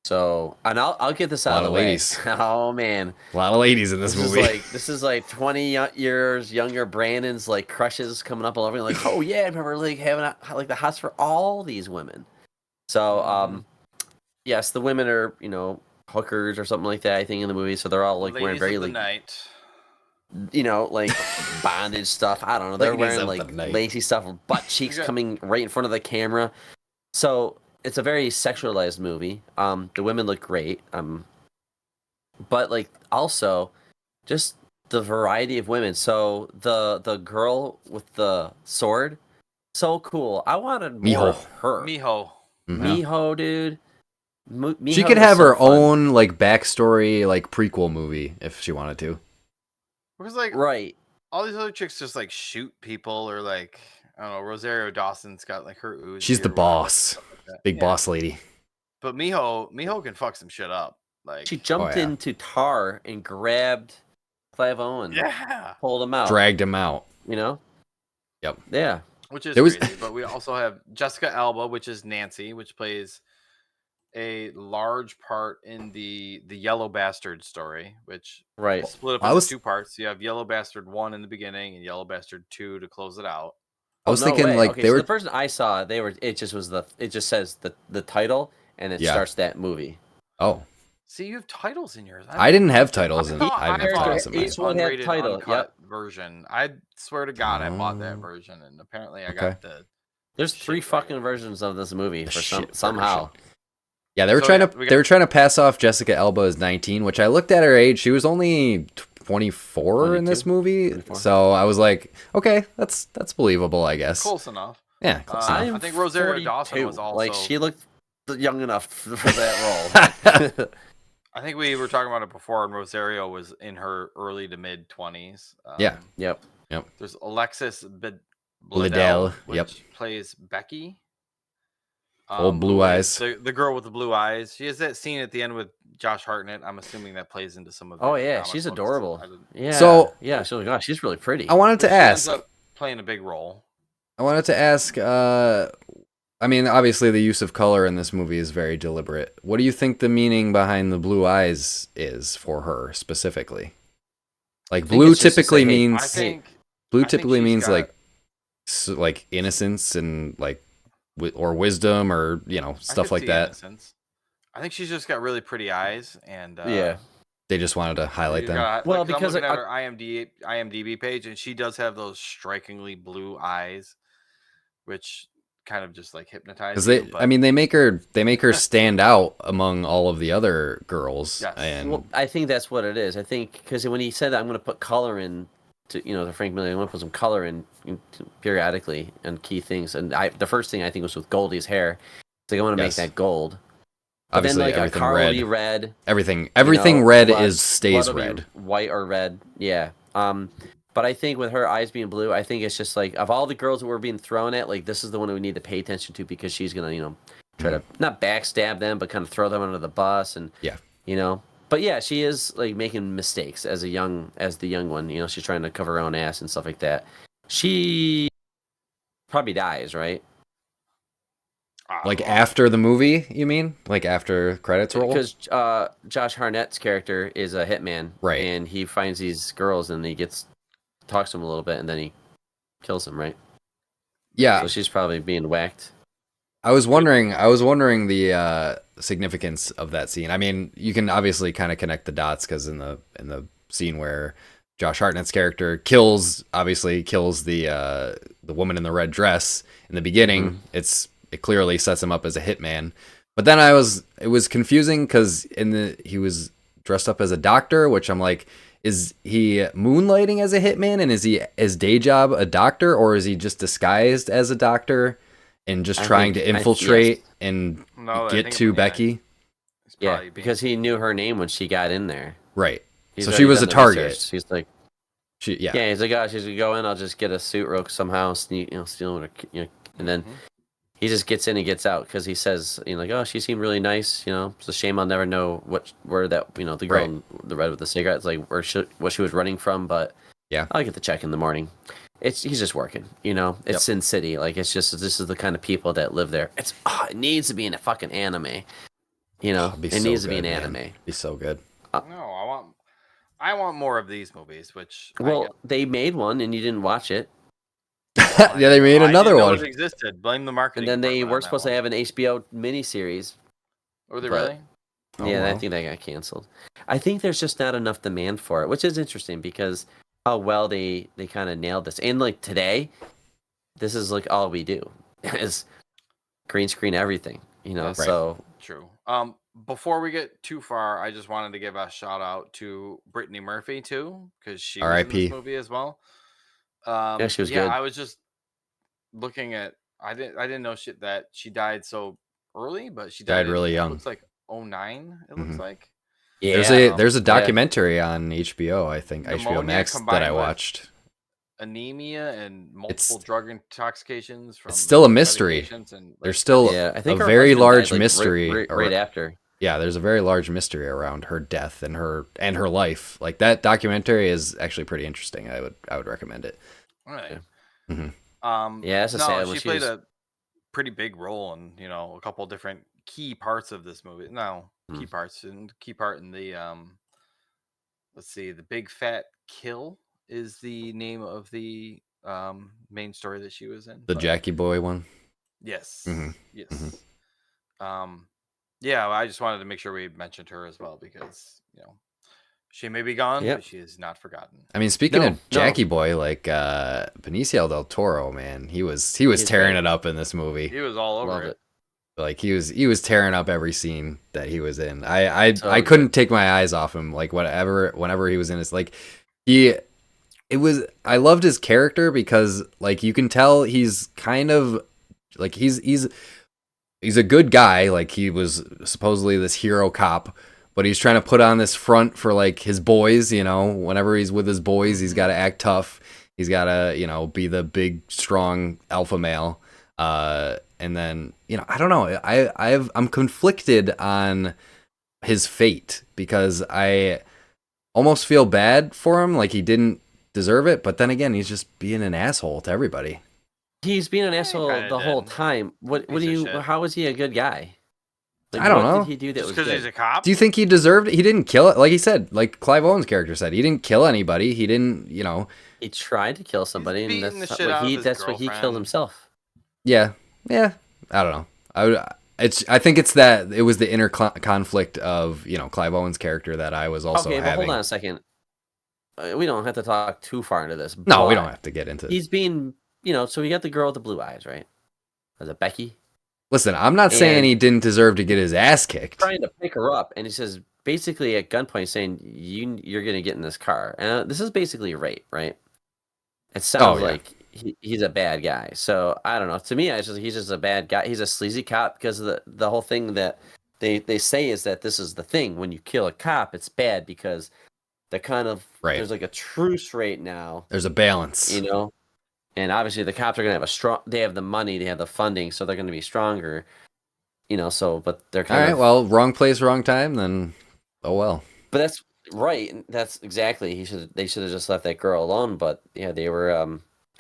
So, and I'll get this A out lot of the of way. ladies. Oh man, A lot of ladies in this movie. this is like 20 years younger Brandon's like crushes coming up all over. Like, oh yeah, I remember like having like the hots for all these women. So, yes, the women are hookers or something like that. I think in the movie, so they're all like wearing Ladies very of the like night. like bondage stuff. I don't know. They're Ladies wearing of like the night. lacy stuff, butt cheeks Okay. coming right in front of the camera. So it's a very sexualized movie. The women look great. But like also, just the variety of women. So the girl with the sword, so cool. I wanted more Miho. of her. Miho. Mhm. Miho, dude. Miho She could was have so her fun. own like backstory, like prequel movie if she wanted to. Because like Right. all these other chicks just like shoot people or like I don't know. Rosario Dawson's got like her Uzi. She's the or whatever, boss, stuff like that. big Yeah. boss lady. But Miho can fuck some shit up. Like She jumped yeah. into Tar and grabbed Clive Owen, yeah, pulled him out. Dragged him out. You know? Yep. Yeah. which is There was- crazy. But we also have Jessica Alba, which is Nancy, which plays a large part in the Yellow Bastard story, which Right. split up I into was- 2 parts. You have Yellow Bastard 1 in the beginning and Yellow Bastard 2 to close it out. I was Oh, no thinking way. like okay, they so were. the person I saw, it just says the title and it Yeah. starts that movie. Oh, See, you have titles in yours. I didn't have titles, I and thought I didn't have character- titles in mine. each one had unrated, title, uncut version. I swear to God, I bought that Oh. version, and apparently I Okay. got the. There's Shit, 3 right. fucking versions of this movie The for shit somehow. Yeah, they were So, trying yeah, to we got- they were trying to pass off Jessica Alba as 19, which I looked at her age. She was only 24 in this 22? movie, 24. so I was like, okay, that's believable, I guess. Close enough. Yeah, close I enough. think Rosario Dawson was 42. Like also- she looked young enough for that role. I think we were talking about it before, and Rosario was in her early to mid 20s. Yeah. Yep. There's Alexis Liddell, which yep. plays Becky. Old blue who is eyes. The girl with the blue eyes. She has that scene at the end with Josh Hartnett. I'm assuming that plays into some of. Oh the yeah, comic she's books. adorable. I didn't- Yeah. So- yeah, she's really pretty. I wanted to She ends ask. up playing a big role. I mean, obviously the use of color in this movie is very deliberate. What do you think the meaning behind the blue eyes is for her specifically? Like think blue it's just to typically say, hey, means I think blue I think typically she's means got- like innocence and like or wisdom or I stuff could like see that. innocence. I think she's just got really pretty eyes, and Yeah. They just wanted to highlight them. Well, I'm because looking I- at her IMDb page, and she does have those strikingly blue eyes, which kind of just like hypnotize Because you. But they make her stand out among all of the other girls. Yes. And Well, I think that's what it is. I think because when he said that I'm going to put color in to to Frank Miller, I'm going to put some color in periodically and key things. And the first thing I think was with Goldie's hair. It's like I want to make Yes. that gold. But obviously, then like everything a car will red. be red. Everything red blood stays will be red. white or red. Yeah. But I think with her eyes being blue, I think it's just like of all the girls that were being thrown at, like this is the one we need to pay attention to because she's gonna try to not backstab them, but kind of throw them under the bus and Yeah. But yeah, she is like making mistakes as the young one. She's trying to cover her own ass and stuff like that. She probably dies, right? Like after the movie, you mean? Like after credits roll? Because Josh Hartnett's character is a hitman, Right. And he finds these girls and he talks to them a little bit, and then he kills them, right? Yeah. So she's probably being whacked. I was wondering the significance of that scene. I mean, you can obviously kind of connect the dots because in the scene where Josh Hartnett's character kills the woman in the red dress in the beginning, it clearly sets him up as a hitman. But then it was confusing because he was dressed up as a doctor, which I'm like, is he moonlighting as a hitman and is his day job a doctor, or is he just disguised as a doctor and just trying to infiltrate and get to Becky? Yeah, because he knew her name when she got in there. Right. So she was a target. He's like, yeah. He's like, oh, she's gonna go in. I'll just get a suit real somehow, sneak, steal her, and then he just gets in and gets out because he says, like, oh, she seemed really nice. It's a shame I'll never know where that, the girl in the red with the cigarettes, like what she was running from, but yeah, I'll get the check in the morning. He's just working, It's Sin City, like it's just this is the kind of people that live there. It needs to be in a fucking anime, it needs to be an anime. It'd be so good. No, I want more of these movies. Which they made one and you didn't watch it. Yeah, they made another one. It existed. Blame the marketing. And then they were supposed to have an HBO miniseries. Were they really? Yeah, I think that got canceled. I think there's just not enough demand for it, which is interesting because how well they kind of nailed this. And like today, this is like all we do is green screen everything, So true. Before we get too far, I just wanted to give a shout out to Brittany Murphy too, because she was in this movie as well. Yeah, she was good. I was just looking at. I didn't know that she died so early, but she died really young. It looks like 2009. It looks like. Yeah. There's a documentary on HBO. I think HBO Max that I watched. Anemia and multiple drug intoxications. From it's still a mystery. And, there's still I think a very large died, mystery right after. Yeah, there's a very large mystery around her death and her life. Like that documentary is actually pretty interesting. I would recommend it. All right. Yeah, it's a sad one. She played a pretty big role in a couple different key parts of this movie. Key part in the let's see, the Big Fat Kill is the name of the main story that she was in. The Jackie Boy one. Yes. Yes. Yeah, I just wanted to make sure we mentioned her as well because she may be gone, but she is not forgotten. I mean, speaking of Jackie Boy, like Benicio del Toro, man, he was tearing it up in this movie. He was all over it. Like he was tearing up every scene that he was in. I couldn't take my eyes off him. Like whenever he was in this, like I loved his character because like you can tell he's kind of like he's a good guy. Like he was supposedly this hero cop, but he's trying to put on this front for like his boys. Whenever he's with his boys, he's got to act tough. He's got to be the big strong alpha male. And then I don't know. I'm conflicted on his fate because I almost feel bad for him. Like he didn't deserve it, but then again, he's just being an asshole to everybody. He's being an asshole the whole time. How was he a good guy? Like, I don't know. What did he do that was good? Because he's a cop? Do you think he deserved it? He didn't kill it. Like he said, like Clive Owen's character said, he didn't kill anybody. He didn't, He tried to kill somebody, and that's what he killed himself. Yeah. I don't know. I think it's that it was the inner conflict of Clive Owen's character that I was also having. Okay, but hold on a second. We don't have to talk too far into this. No, we don't have to get into it. He's being, so we got the girl with the blue eyes, right? Was it Becky? Listen, I'm not saying And he didn't deserve to get his ass kicked. trying to pick her up, and he says basically at gunpoint saying you're gonna get in this car, and this is basically rape, right? It Oh sounds yeah, like he's a bad guy. So I don't know. To me, he's just a bad guy. He's a sleazy cop because of the whole thing that they say is that this is the thing. When you kill a cop, it's bad because the kind of right. there's like a truce right now, There's a balance. you know. And obviously the cops are gonna have a strong. They have the money, they have the funding, so they're gonna be stronger, you know. So, but they're All kind right, of. well, wrong place, wrong time. Then, oh well. But that's right. That's exactly. They should have just left that girl alone. But yeah, they were.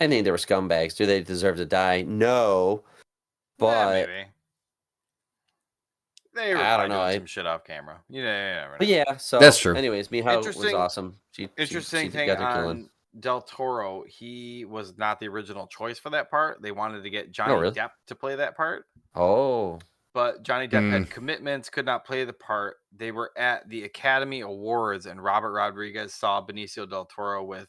I think they were scumbags. Do they deserve to die? No. But maybe. They were I don't probably know. doing some shit off camera. You never But know. yeah. So That's true. anyways, Miho was Interesting. awesome. She Interesting thing got their killing. on Del Toro, he was not the original choice for that part. They wanted to get Johnny really? Depp to play that part. Oh. But Johnny Depp had commitments, could not play the part. They were at the Academy Awards, and Robert Rodriguez saw Benicio del Toro with,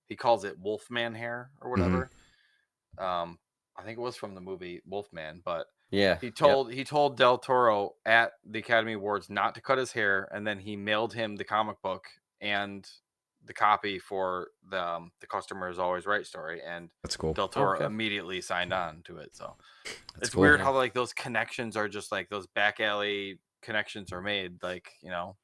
he calls it Wolfman hair or whatever. I think it was from the movie Wolfman, but Yeah. he told Del Toro at the Academy Awards not to cut his hair, and then he mailed him the comic book and the copy for the Customer Is Always Right story, and That's cool. Del Toro Okay. immediately signed on to it. So That's it's cool. weird how like those connections are just like those back alley connections are made. Like, you know,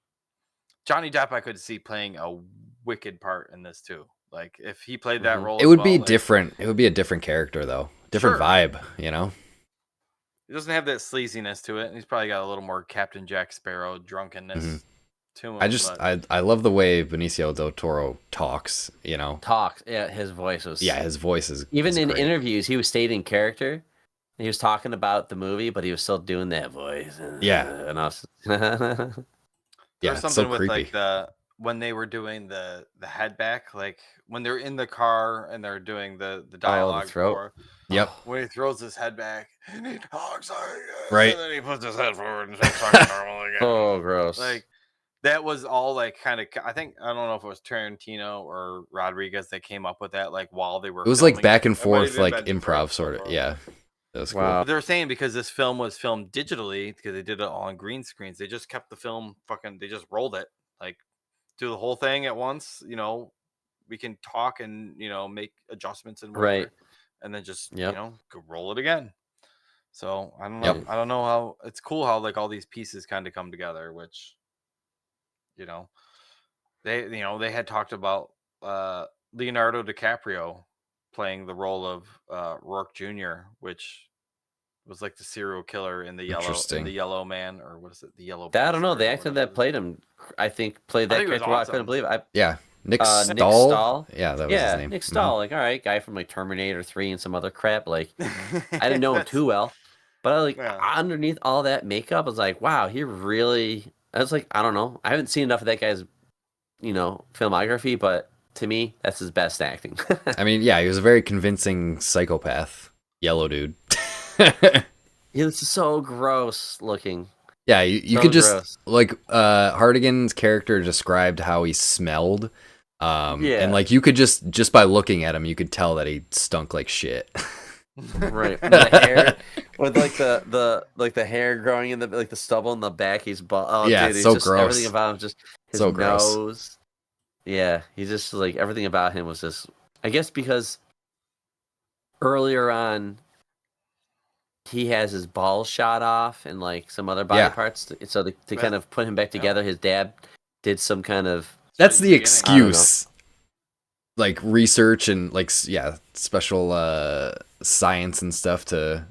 Johnny Depp I could see playing a wicked part in this too. Like if he played that role, It as would well, be like, different. It would be a different character though. Different Sure. vibe, you know? He doesn't have that sleaziness to it. He's probably got a little more Captain Jack Sparrow drunkenness to him. I love the way Benicio del Toro talks, you know? Talks. Yeah, his voice was. Yeah, his voice is Even in great. interviews, he was stating character. He was talking about the movie, but he was still doing that voice. Yeah. And I was. There's it's something so with creepy. like when they were doing the head back, like when they're in the car and they're doing the dialogue throat. for Yep. when he throws his head back and he talks like this, Right. and then he puts his head forward and starts talking normal again. Oh, gross. Like that was all like kind of, I think, I don't know if it was Tarantino or Rodriguez that came up with that, like while they were It was like filming back it. and It might have forth, been like back and improv forth, sort of. so Yeah. That was Wow. But they were saying because this film was filmed digitally, because they did it all on green screens, they just kept the film they just rolled it, like do the whole thing at once. You know, we can talk and, you know, make adjustments and whatever, Right. and then just Yep. you know, go roll it again. So I don't know. Yep. I don't know how it's cool how like all these pieces kind of come together, which, you know, they had talked about Leonardo DiCaprio playing the role of Rourke Jr., which was like the serial killer in the Interesting. Yellow Man, or what is it, the Yellow I don't know. Bastard The or actor whatever that played him, I think, played I that think it was character well. I awesome. couldn't believe it. Yeah. Nick Nick Stahl. Stahl. Yeah, that was his name. Nick Stahl, like, all right, guy from like Terminator 3 and some other crap. Like, I didn't know him too well, but I like underneath all that makeup, I was like, wow, he really. I was like, I don't know, I haven't seen enough of that guy's, you know, filmography, but to me, that's his best acting. I mean, yeah, he was a very convincing psychopath, yellow dude. He was so gross looking. Yeah, you So could just gross. like Hardigan's character described how he smelled. Yeah. And like you could just by looking at him, you could tell that he stunk like shit. Right. The hair with like the hair growing in the like the stubble in the back. He's bald. Oh, Yeah, dude, he's so just gross. everything about him, just his So gross. nose. Yeah, he's just like everything about him was just. I guess because earlier on, he has his balls shot off and like some other body Yeah. parts. So to kind of put him back together, his dad did some kind of. That's the beginning. excuse. Like research and like special science and stuff to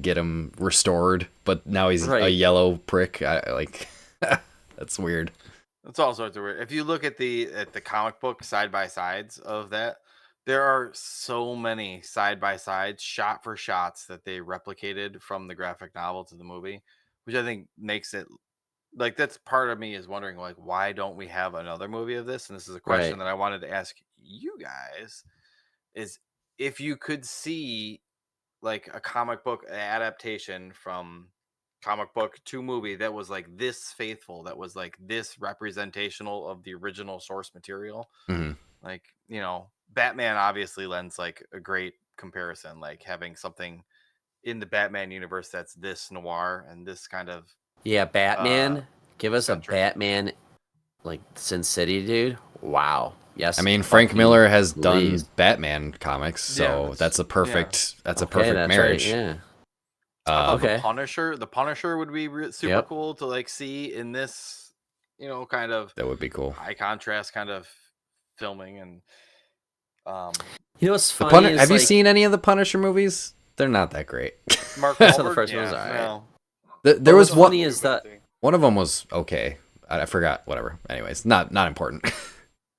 get him restored, but now he's a yellow prick. That's weird. That's all sorts of weird. If you look at the comic book side by sides of that, there are so many side by sides, shot for shots that they replicated from the graphic novel to the movie, which I think makes it like, that's part of me is wondering like, why don't we have another movie of this? And this is a question that I wanted to ask you guys: is if you could see like a comic book adaptation from comic book to movie that was like this faithful, that was like this representational of the original source material. Like, you know, Batman obviously lends like a great comparison, like having something in the Batman universe that's this noir and this kind of Yeah, Batman. Give us centric. a Batman like Sin City, dude. Wow. Yes. I mean, fuck Frank me, Miller has please. done Batman comics, so Yeah, that's a perfect Okay, that's marriage. right. Yeah. I thought Okay. the Punisher would be super Yep. cool to like see in this, kind of That would be cool. high contrast kind of filming. And You know what's funny is Have you like, seen any of the Punisher movies? They're not that great. Mark So Wahlberg, the first one was alright. no. There was what's one. funny is that One of them was okay. I forgot. Whatever. Anyways, not important.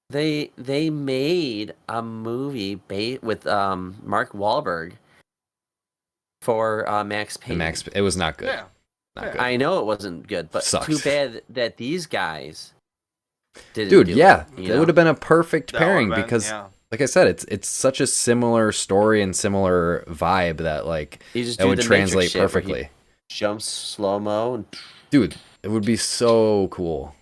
they made a movie with Mark Wahlberg for Max Payne. It was not good. Yeah. Not Yeah. good. I know it wasn't good, but Sucks. too bad that these guys didn't. Dude, do yeah, it, it would have been a perfect That pairing would've been- because, yeah. like I said, it's such a similar story and similar vibe that like You just it do would the Matrix translate shit where he perfectly. jumps slow mo and Dude, it would be so cool,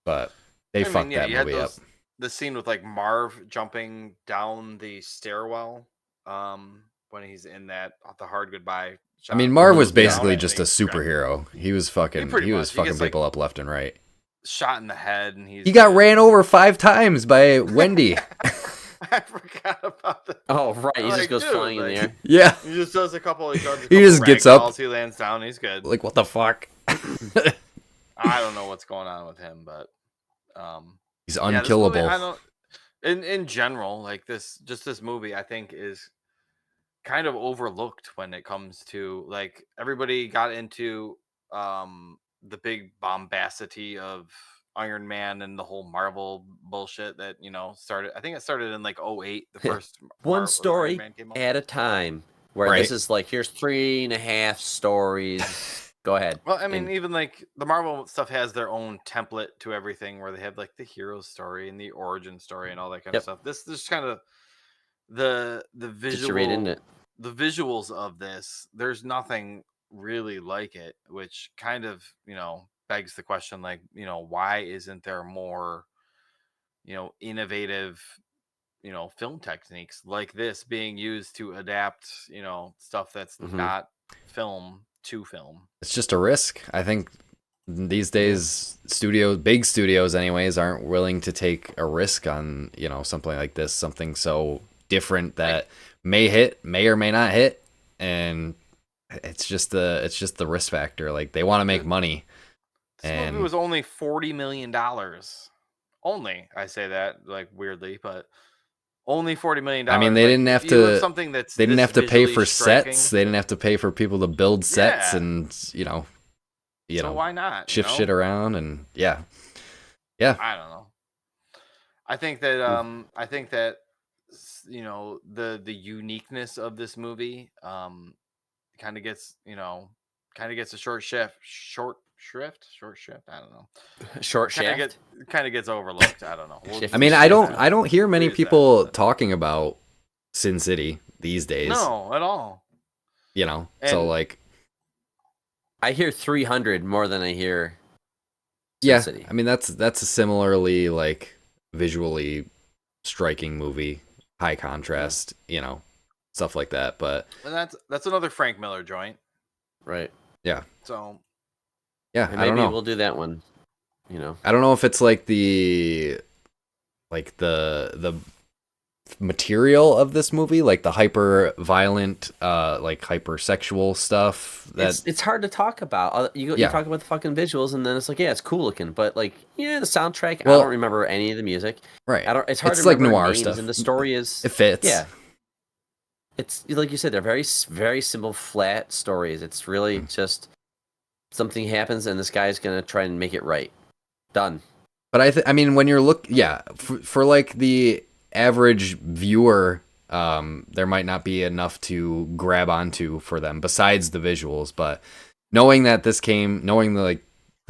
but they fucked that you had movie up. the scene with like Marv jumping down the stairwell when he's in that the hard goodbye shot. I mean, Marv was Down it, basically and just he a superhero. He was fucking pretty much. He gets, people up left and right. shot in the head, and He got ran over 5 times by Wendy. I forgot about that. oh right, he Like, just goes dude, flying in the like- air. Yeah, He just does a couple. He just gets up. He lands down. He's good. like what the fuck? I don't know what's going on with him, but He's yeah, this unkillable. movie, I don't. In general, like this movie, I think is kind of overlooked when it comes to like everybody got into the big bombacity of Iron Man and the whole Marvel bullshit that started. I think it started in like '08. The first One Iron story Man came out. at a time. Where Right. this is like, here's 3.5 stories. Go ahead. Well, I mean, And- even like the Marvel stuff has their own template to everything, where they have like the hero story and the origin story and all that kind Yep. of stuff. This kind of the Get you right in it. the visuals of this. There's nothing really like it, which kind of begs the question, like why isn't there more innovative film techniques like this being used to adapt stuff that's Mhm. not film to film. It's just a risk. I think these days big studios anyways aren't willing to take a risk on, something like this, something so different that may or may not hit, and it's just the risk factor. Like they want to make money. This movie was only $40 million. Only, I say that like weirdly, but only $40 million. I mean, they didn't have to. Something that's they didn't this have to pay visually for striking. sets. They didn't have to pay for people to build sets Yeah. and So why not? shift shit around and yeah. I don't know. I think that the uniqueness of this movie kind of gets a short shrift. I don't know. Short shaft. Kind of gets overlooked. I don't know. Shift. I mean, Shift. I don't hear many Use that, people but- talking about Sin City these days. No, at all. So And- like, I hear 300 more than I hear Sin yeah, City. I mean that's a similarly like visually striking movie, high contrast, stuff like that. But And that's another Frank Miller joint. Right. So yeah, And I don't maybe know. we'll do that one. I don't know if it's like the material of this movie, like the hyper violent, like hyper sexual stuff. It's hard to talk about. You Yeah. talk about the fucking visuals, and then it's like, yeah, it's cool looking, but like, yeah, the soundtrack. Well- I don't remember any of the music. right. It's hard It's to like remember noir names, stuff. and the story is It fits. yeah. It's like you said, they're very very simple, flat stories. It's really just something happens, and this guy's gonna try and make it right. Done. But I mean, when you're for like the average viewer, there might not be enough to grab onto for them besides the visuals. But knowing the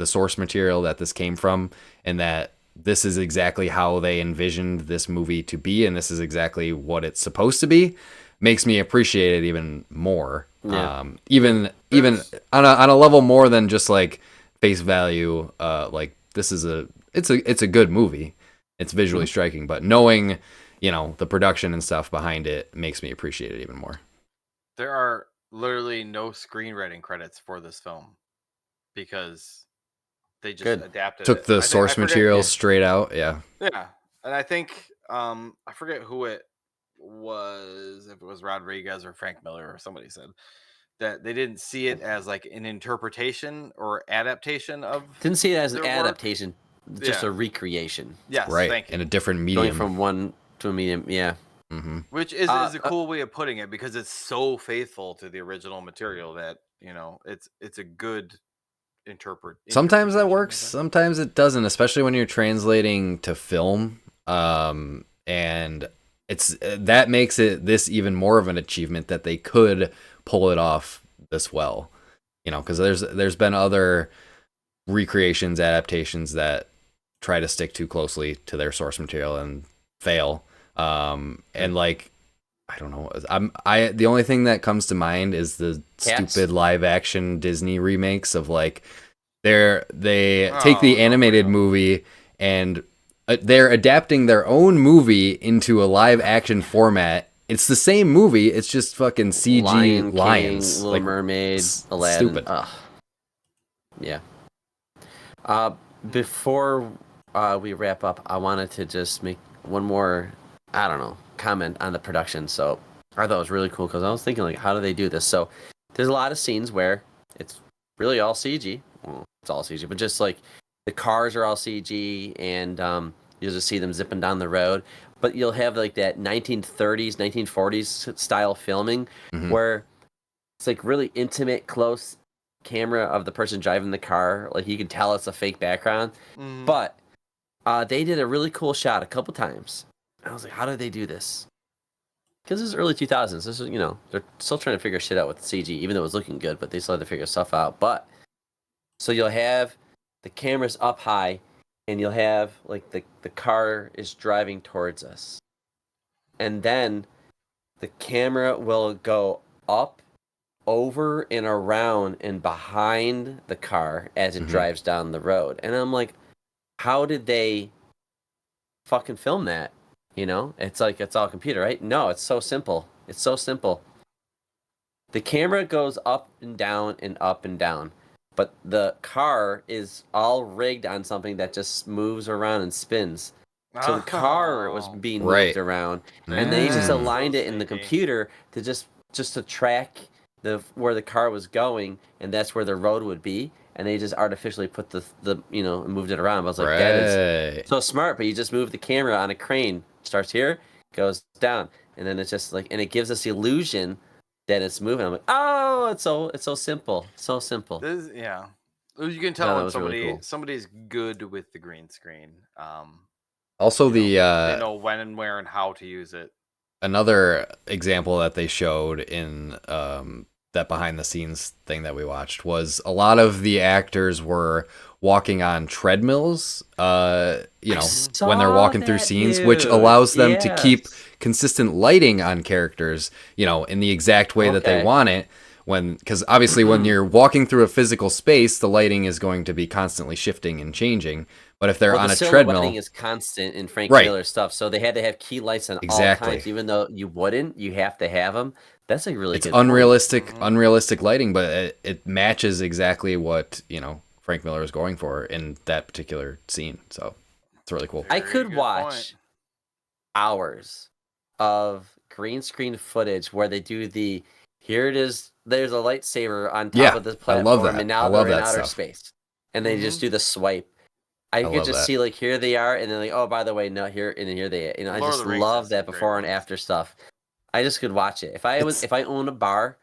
source material that this came from, and that this is exactly how they envisioned this movie to be, and this is exactly what it's supposed to be, makes me appreciate it even more. Yeah. Even on a level more than just like face value. Like this is it's a good movie. It's visually striking, but knowing the production and stuff behind it makes me appreciate it even more. there are literally no screenwriting credits for this film because they just Good. adapted Took it. the I source forget. material straight out. Yeah. Yeah, and I think I forget who it was. If it was Rodriguez or Frank Miller or somebody said that they didn't see it as like an interpretation or adaptation of Didn't see it as an their work. adaptation, just Yeah. a recreation. Yes, Right. thank you. In a different Going medium. from one to a medium. Yeah. Mm-hmm. Which is a cool way of putting it because it's so faithful to the original material that it's a good Sometimes that interpretation works. of it. Sometimes it doesn't, especially when you're translating to film. And it's that makes it this even more of an achievement that they could pull it off this well. Because there's been other recreations, adaptations that try to stick too closely to their source material and fail. And like, I don't know. The only thing that comes to mind is the Cats? stupid live action Disney remakes of like they take the Oh, animated no. movie and they're adapting their own movie into a live action format. It's the same movie. It's just fucking CG Lion lions. King, Little Like, Mermaid, Aladdin. stupid. Ugh. Yeah. Before we wrap up, I wanted to just make one more, I don't know, comment on the production. So I thought it was really cool because I was thinking, like, how do they do this? So there's a lot of scenes where it's really all CG. Well, it's all CG, but just like the cars are all CG, and you'll just see them zipping down the road. But you'll have like that 1930s, 1940s style filming Mhm. where it's like really intimate, close camera of the person driving the car. Like you can tell it's a fake background. Mhm. But they did a really cool shot a couple times. I was like, how did they do this? Because this is early 2000s. This is, they're still trying to figure shit out with CG, even though it was looking good, but they still had to figure stuff out. But so you'll have the cameras up high, and you'll have like the car is driving towards us. And then the camera will go up, over and around and behind the car as it Mhm. drives down the road. And I'm like, how did they fucking film that? It's like it's all computer, right? No, it's so simple. It's so simple. The camera goes up and down and up and down, but the car is all rigged on something that just moves around and spins. So the car was being Right. moved around, and they just Mm. aligned So it in the sneaky. computer to just to track where the car was going, and that's where the road would be. And they just artificially put the moved it around. I was like, that is Right. so smart. But you just move the camera on a crane, starts here, goes down, and then it's just like, and it gives us the illusion that it's moving. I'm like, oh, it's so simple, so simple. Yeah. You can No, tell that when was really cool. somebody's good with the green screen. Also, They the know when and where and how to use it. another example that they showed in that behind the scenes thing that we watched was a lot of the actors were walking on treadmills, when they're walking through scenes, which allows them to keep consistent lighting on characters, in the exact way that they Okay. want it. Because obviously when you're walking through a physical space, the lighting is going to be constantly shifting and changing. But if they're Well, on the a treadmill, silhouetting is constant in Frank Right. Miller stuff, so they had to have key lights on all Exactly. times, even though you wouldn't. You have to have them. That's a really it's good point. unrealistic lighting, but it matches exactly what Frank Miller is going for in that particular scene. So it's really cool. I Very could good watch point. hours of green screen footage where they do here it is, there's a lightsaber on top Yeah, of this I platform, love that. and now I love they're in that outer stuff. space, and they just do the swipe. I could love just that. see like here they are, and then like, oh, by the way, no, here and here they. I Lord of just the Rings love has some that great before and ones. after stuff. I just could watch it. If I owned a bar,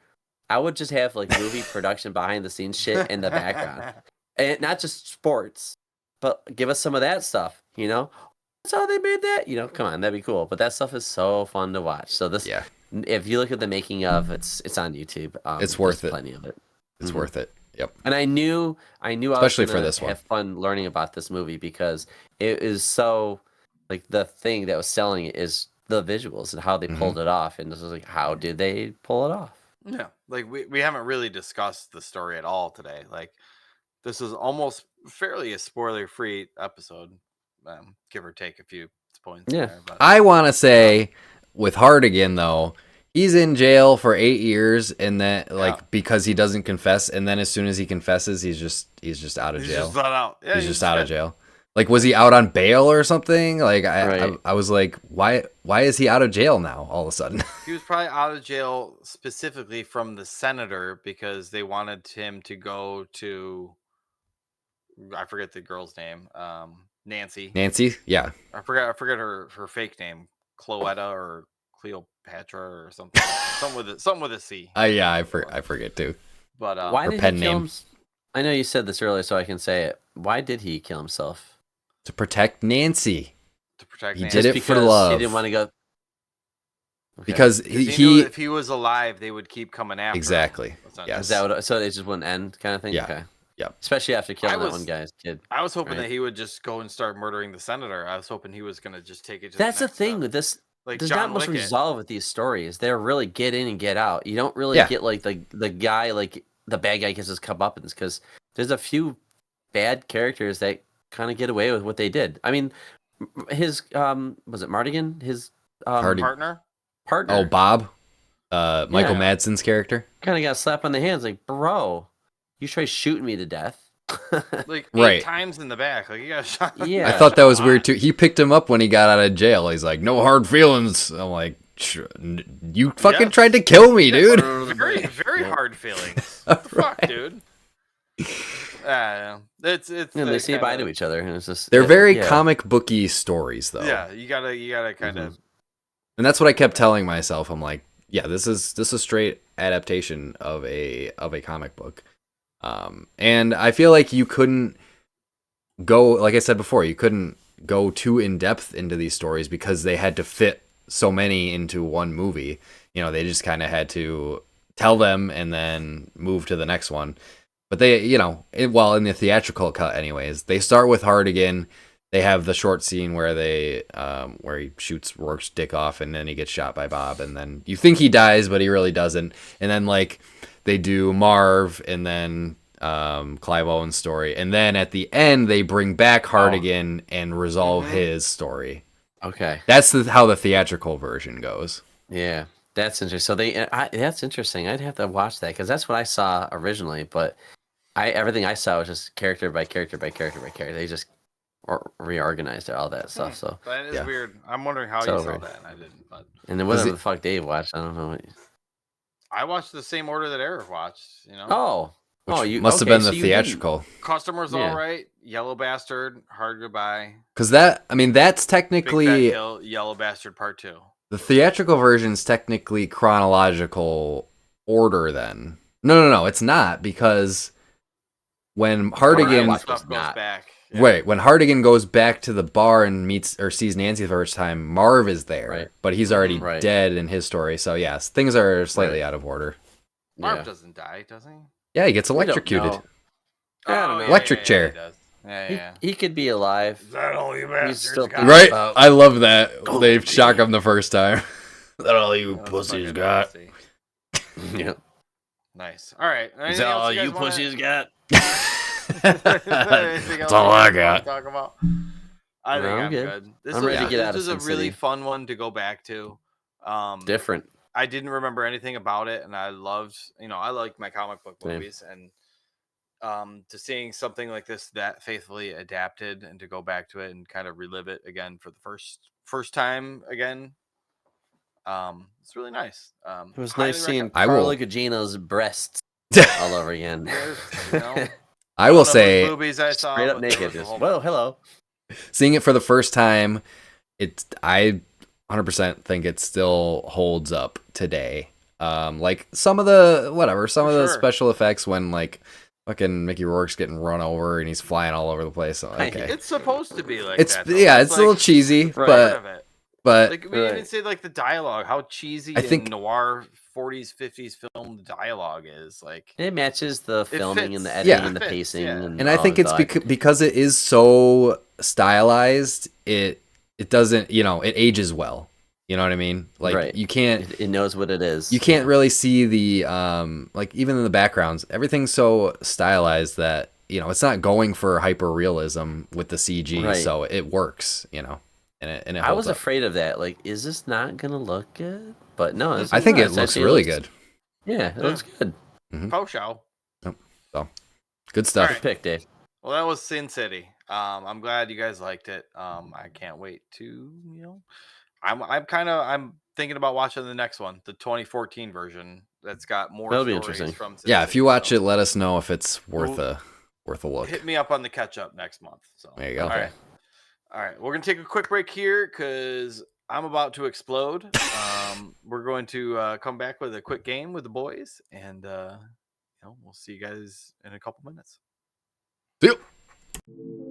I would just have like movie production behind the scenes shit in the background, and not just sports, but give us some of that stuff. That's how they made that. Come on, that'd be cool. But that stuff is so fun to watch. So Yeah, if you look at the making of, it's on YouTube. it's worth there's it. Plenty of it. It's Mhm. worth it. Yep. And I knew Especially I was for gonna this one. have fun learning about this movie because it is so like the thing that was selling it is the visuals and how they pulled it off. And this was like, how did they pull it off? Yeah, like we haven't really discussed the story at all today. Like this is almost fairly a spoiler-free episode, give or take a few points Yeah. there. But I want to say with Hardigan though, he's in jail for 8 years, and then because he doesn't confess, and then as soon as he confesses, he's just out of He's jail. just let out. Yeah, he's just out of jail. Like, was he out on bail or something? Like, Right. I was like, why is he out of jail now all of a sudden? He was probably out of jail specifically from the senator because they wanted him to go to, I forget the girl's name, Nancy. Nancy? Yeah. I forget her fake name, Cloetta or Cleopatra or something. something with a C. Yeah, I forget too. But Why her did pen he kill name. him? I know you said this earlier, so I can say it. Why did he kill himself? To protect Nancy. to protect He Nancy. did it for love. He didn't want to go. Okay. Because he knew if he was alive, they would keep coming after exactly. him. Yes. Is that what, so it just wouldn't end, kind of thing? Yeah. Okay. Yep. Especially after killing that was- one guy's kid. I was hoping Right. that he would just go and start murdering the senator. I was hoping he was going to just take it to That's the the next thing step. with this. Like There's John not much Wick. resolve with these stories. They're really get in and get out. You don't really Yeah. get like the guy, like the bad guy gets his comeuppance, because there's a few bad characters that kind of get away with what they did. I mean, his was it Mardigan? His partner. partner. Oh, Bob. Michael Yeah. Madsen's character. Kind of got slapped on the hands, like, bro, you try shooting me to death. Like Right. 8 times in the back. Like he got shot. Yeah. I thought that was weird too. He picked him up when he got out of jail. He's like, "No hard feelings." I'm like, "You fucking Yes. tried to kill me, dude." Very hard feelings. What the fuck, dude? It's And they say bye to each other, and it's just They're very yeah. comic booky stories, though. Yeah, you gotta kind of. And that's what I kept telling myself. I'm like, yeah, this is straight adaptation of a comic book. And I feel like you couldn't go, like I said before, you couldn't go too in depth into these stories because they had to fit so many into one movie. You know, they just kind of had to tell them and then move to the next one. But they, you know, in the theatrical cut, anyways, they start with Hardigan. They have the short scene where where he shoots Rourke's dick off, and then he gets shot by Bob, and then you think he dies, but he really doesn't. And then like they do Marv, and then Clive Owen's story, and then at the end they bring back Hardigan and resolve his story. Okay. That's how the theatrical version goes. Yeah, that's interesting. So that's interesting. I'd have to watch that because that's what I saw originally, but everything I saw was just character by character by character by character. They just reorganized all that stuff. So That is Yeah. weird. I'm wondering how So you saw weird. that. And I didn't, but and then whatever the fuck Dave watched, I don't know. I watched the same order that Eric watched. You know, Which you must have okay, been so the you didn't. theatrical. Customers Yeah. all right. Yellow Bastard, Hard Goodbye, Because that's Big Fat technically Kill, Yellow Bastard Part 2. the theatrical version's technically chronological order. Then no, it's not, because when Hardigan watched Stuff was goes not. back. Wait, when Hardigan goes back to the bar and meets or sees Nancy the first time, Marv is there, Right. but he's already Right. dead in his story. So yes, things are slightly out of order. Marv Yeah. doesn't die, does he? Yeah, he gets We don't electrocuted. know. I don't know. Electric chair. He does. Yeah. He could be alive. Is that all you He's still bastards got? Right? About- I love that. They shock him the first time. That all you That was pussies fucking got. nasty. Yeah. Nice. All right. Is Anything that else all guys you wanna- pussies got? Anything else That's all I you wanna got. Talk about? I think No, I'm I'm good. good. This I'm was, ready to get this out of was a Sin really City. fun one to go back to. Different. I didn't remember anything about it, and I loved, I like my comic book Same. movies, and to seeing something like this that faithfully adapted, and to go back to it and kind of relive it again for the first time again, it's really nice. It was highly nice seeing I will- Carla Gugino's breasts all over again. There's, you know, I will one of those say, movies I saw Straight up with- naked. with the Just, whole- whoa, hello. seeing it for the first time, I 100% think it still holds up today. Like some of the Sure. special effects when like fucking Mickey Rourke's getting run over and he's flying all over the place. So, Right. okay, It's supposed to be like it's that. Though. it's a little like cheesy, part but of it. but Like we even say like the dialogue, how cheesy I think- and noir 40s 50s film dialogue is. Like It matches the filming and the fits. editing Yeah. and the It fits, pacing. yeah. And and I all think of it's that. because it is so stylized. It doesn't, it ages well. You know what I mean? Like Right. you can't. It knows what it is. You can't really see the like even in the backgrounds, everything's so stylized that it's not going for hyper realism with the CG, Right. so it works, and it I holds was up. afraid of that. Like, is this not gonna look good? But no, I think it it's looks actually- really good. Yeah, it looks good. Po show. So good stuff. All right. Pick, Dave. Well, that was Sin City. I'm glad you guys liked it. I can't wait to, I'm thinking about watching the next one, the 2014 version that's got more That'll be stories interesting. from Sin Yeah, City, if you watch so it, let us know if it's worth Well, a look. hit me up on the catch up next month. So There you go. All right. We're gonna take a quick break here because I'm about to explode. We're going to come back with a quick game with the boys, and we'll see you guys in a couple minutes. See you.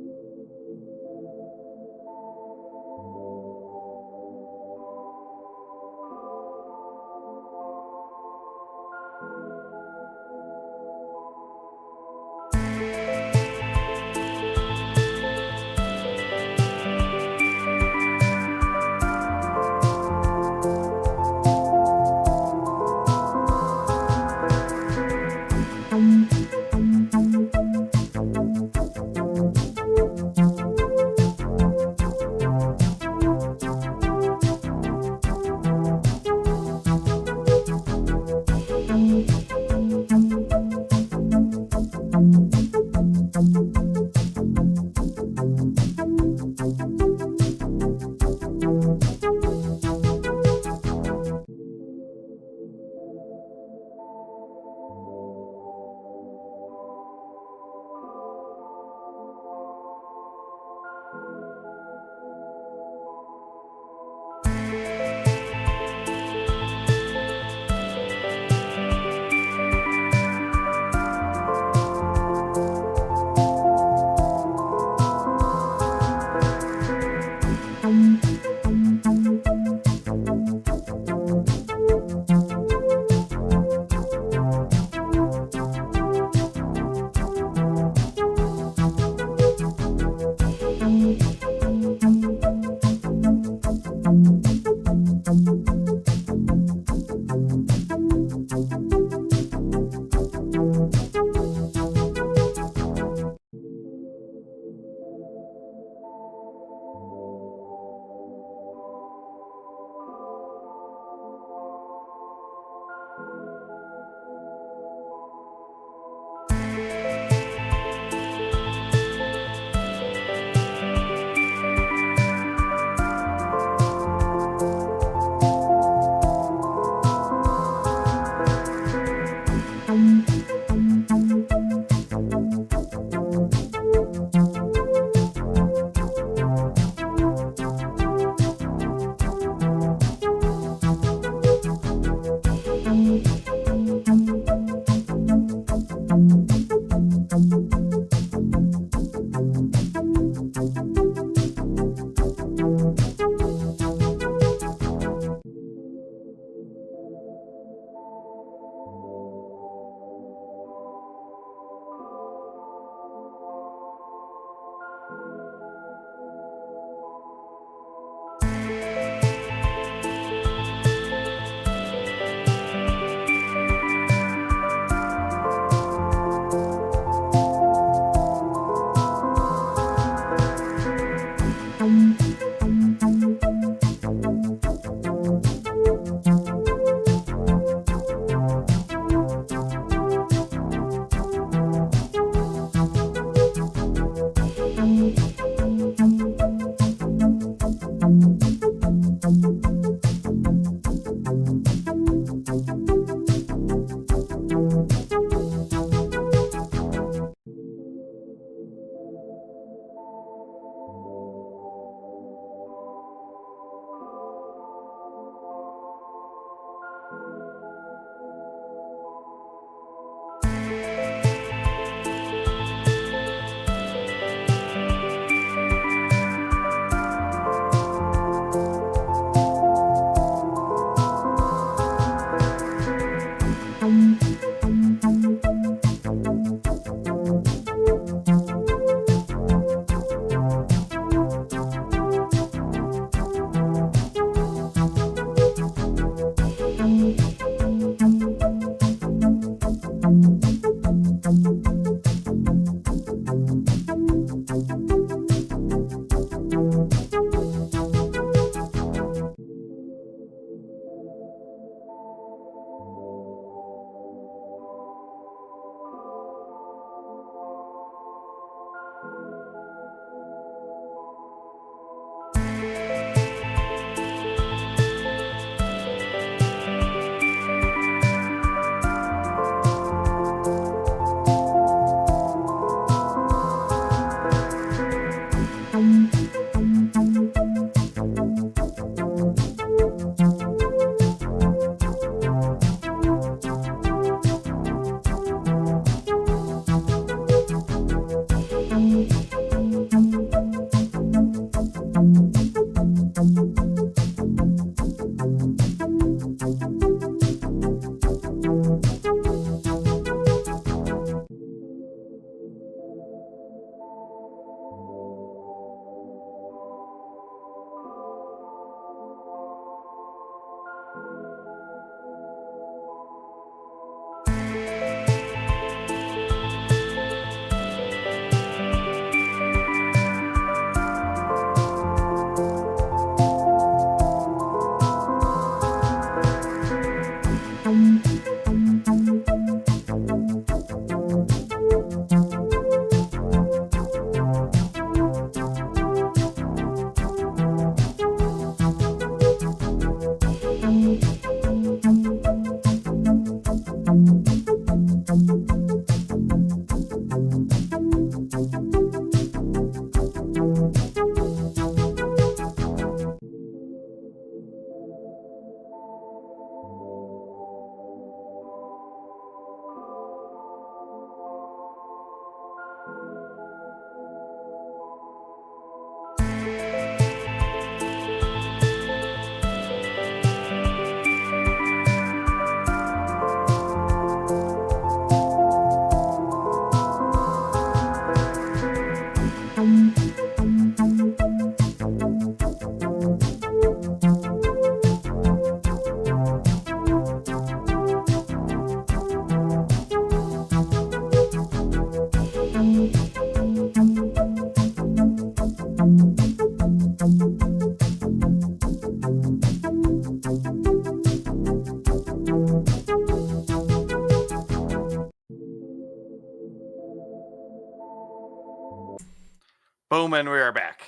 Boom, and we are back.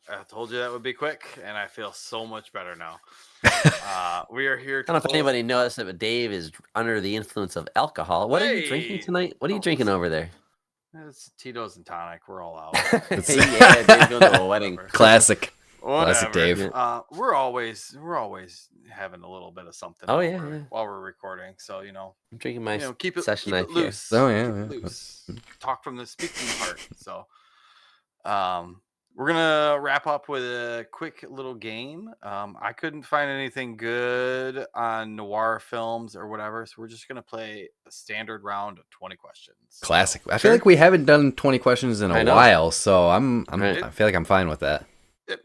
I told you that would be quick, and I feel so much better now. We are here. I don't know if anybody noticed it, but Dave is under the influence of alcohol. What are you drinking tonight? What are you drinking over there? It's Tito's and tonic. We're all out. Yeah, Dave's going to a wedding. Classic. Whatever. Classic Dave. We're always having a little bit of something. Oh, while we're recording. So I'm drinking my keep it session keep it IPA. loose. Oh yeah, Keep it loose. Talk from the speaking part. So, we're gonna wrap up with a quick little game. I couldn't find anything good on noir films or whatever, so we're just gonna play a standard round of 20 questions. Classic. I feel like we haven't done 20 questions in a while, so Right. I feel like I'm fine with that. It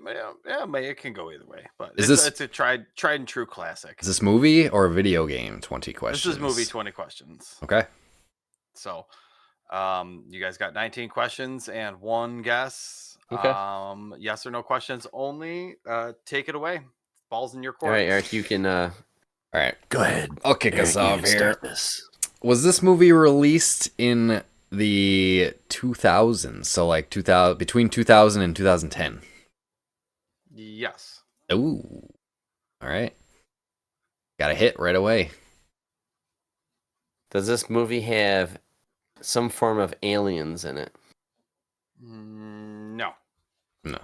can go either way, but it's a tried and true classic. Is this movie or video game? 20 questions. This is movie 20 questions. Okay. So, you guys got 19 questions and one guess. Okay. Yes or no questions only. Take it away. Ball's in your court. All right, Eric, you can. All right. Go ahead. I'll kick Eric, us you off can here. start this. Was this movie released in the 2000s? So like 2000, between 2000 and 2010? Yes. Ooh. All right. Got a hit right away. Does this movie have some form of aliens in it? No. No.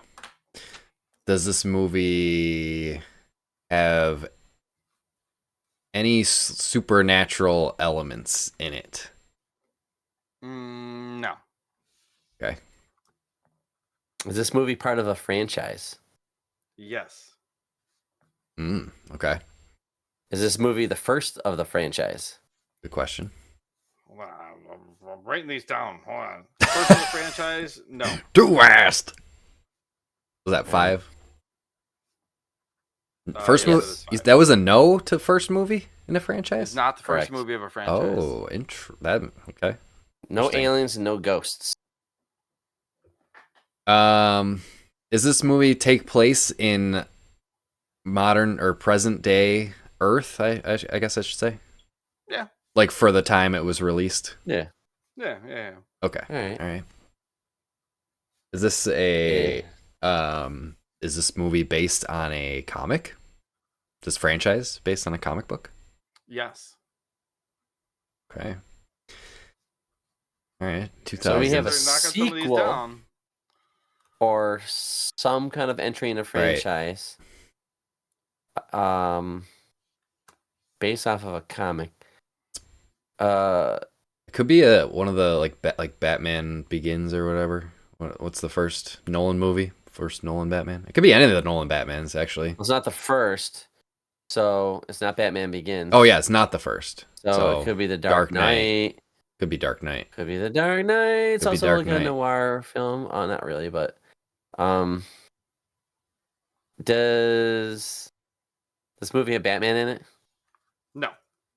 Does this movie have any supernatural elements in it? No. Okay. Is this movie part of a franchise? Yes. Okay. Is this movie the first of the franchise? Good question. Hold on. I'm writing these down. Hold on. First of the franchise? No. Too fast. Was that 5? First movie. That was a no to first movie in a franchise. It's not the first Correct. movie of a franchise. Oh, that okay. No aliens and no ghosts. Does this movie take place in modern or present day Earth? I guess I should say. Yeah. Like for the time it was released. Yeah. Yeah. Okay. All right. Is this is this movie based on a comic? This franchise based on a comic book? Yes. Okay. All right. 2000. So we have a Knocking some of these sequel down. or some kind of entry in a franchise. Based off of a comic. It could be one of the like Batman Begins or whatever. What's the first Nolan movie? First Nolan Batman? It could be any of the Nolan Batmans, actually. It's not the first, so it's not Batman Begins. Oh yeah, it's not the first. So it could be the Dark Knight. Could be Dark Knight. Could be the Dark Knight. It's Could be also Dark like a Knight. noir film. Oh, not really, but does this movie have Batman in it? No.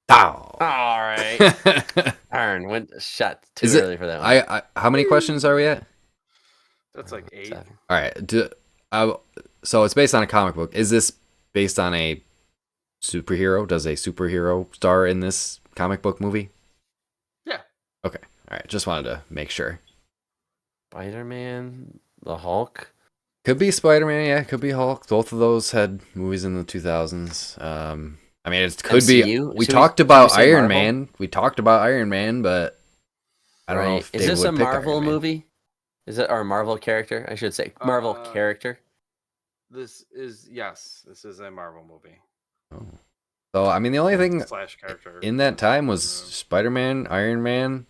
Pow. All right. Darn, went shot too early for that one. I how many questions are we at? That's like 8. 7. All right. So it's based on a comic book. Is this based on a superhero? Does a superhero star in this comic book movie? Yeah. Okay. All right. Just wanted to make sure. Spider-Man, the Hulk. Could be Spider-Man. Yeah. Could be Hulk. Both of those had movies in the 2000s. I mean, it could MCU? be. We Should talked we about say Iron Marvel? Man. We talked about Iron Man, but I don't know if Is David this a would pick Marvel Iron Man. movie? Is it or a Marvel character? I should say Marvel character. This is a Marvel movie. Oh. So I mean, the only thing Slash character in that time was Spider-Man, Iron Man,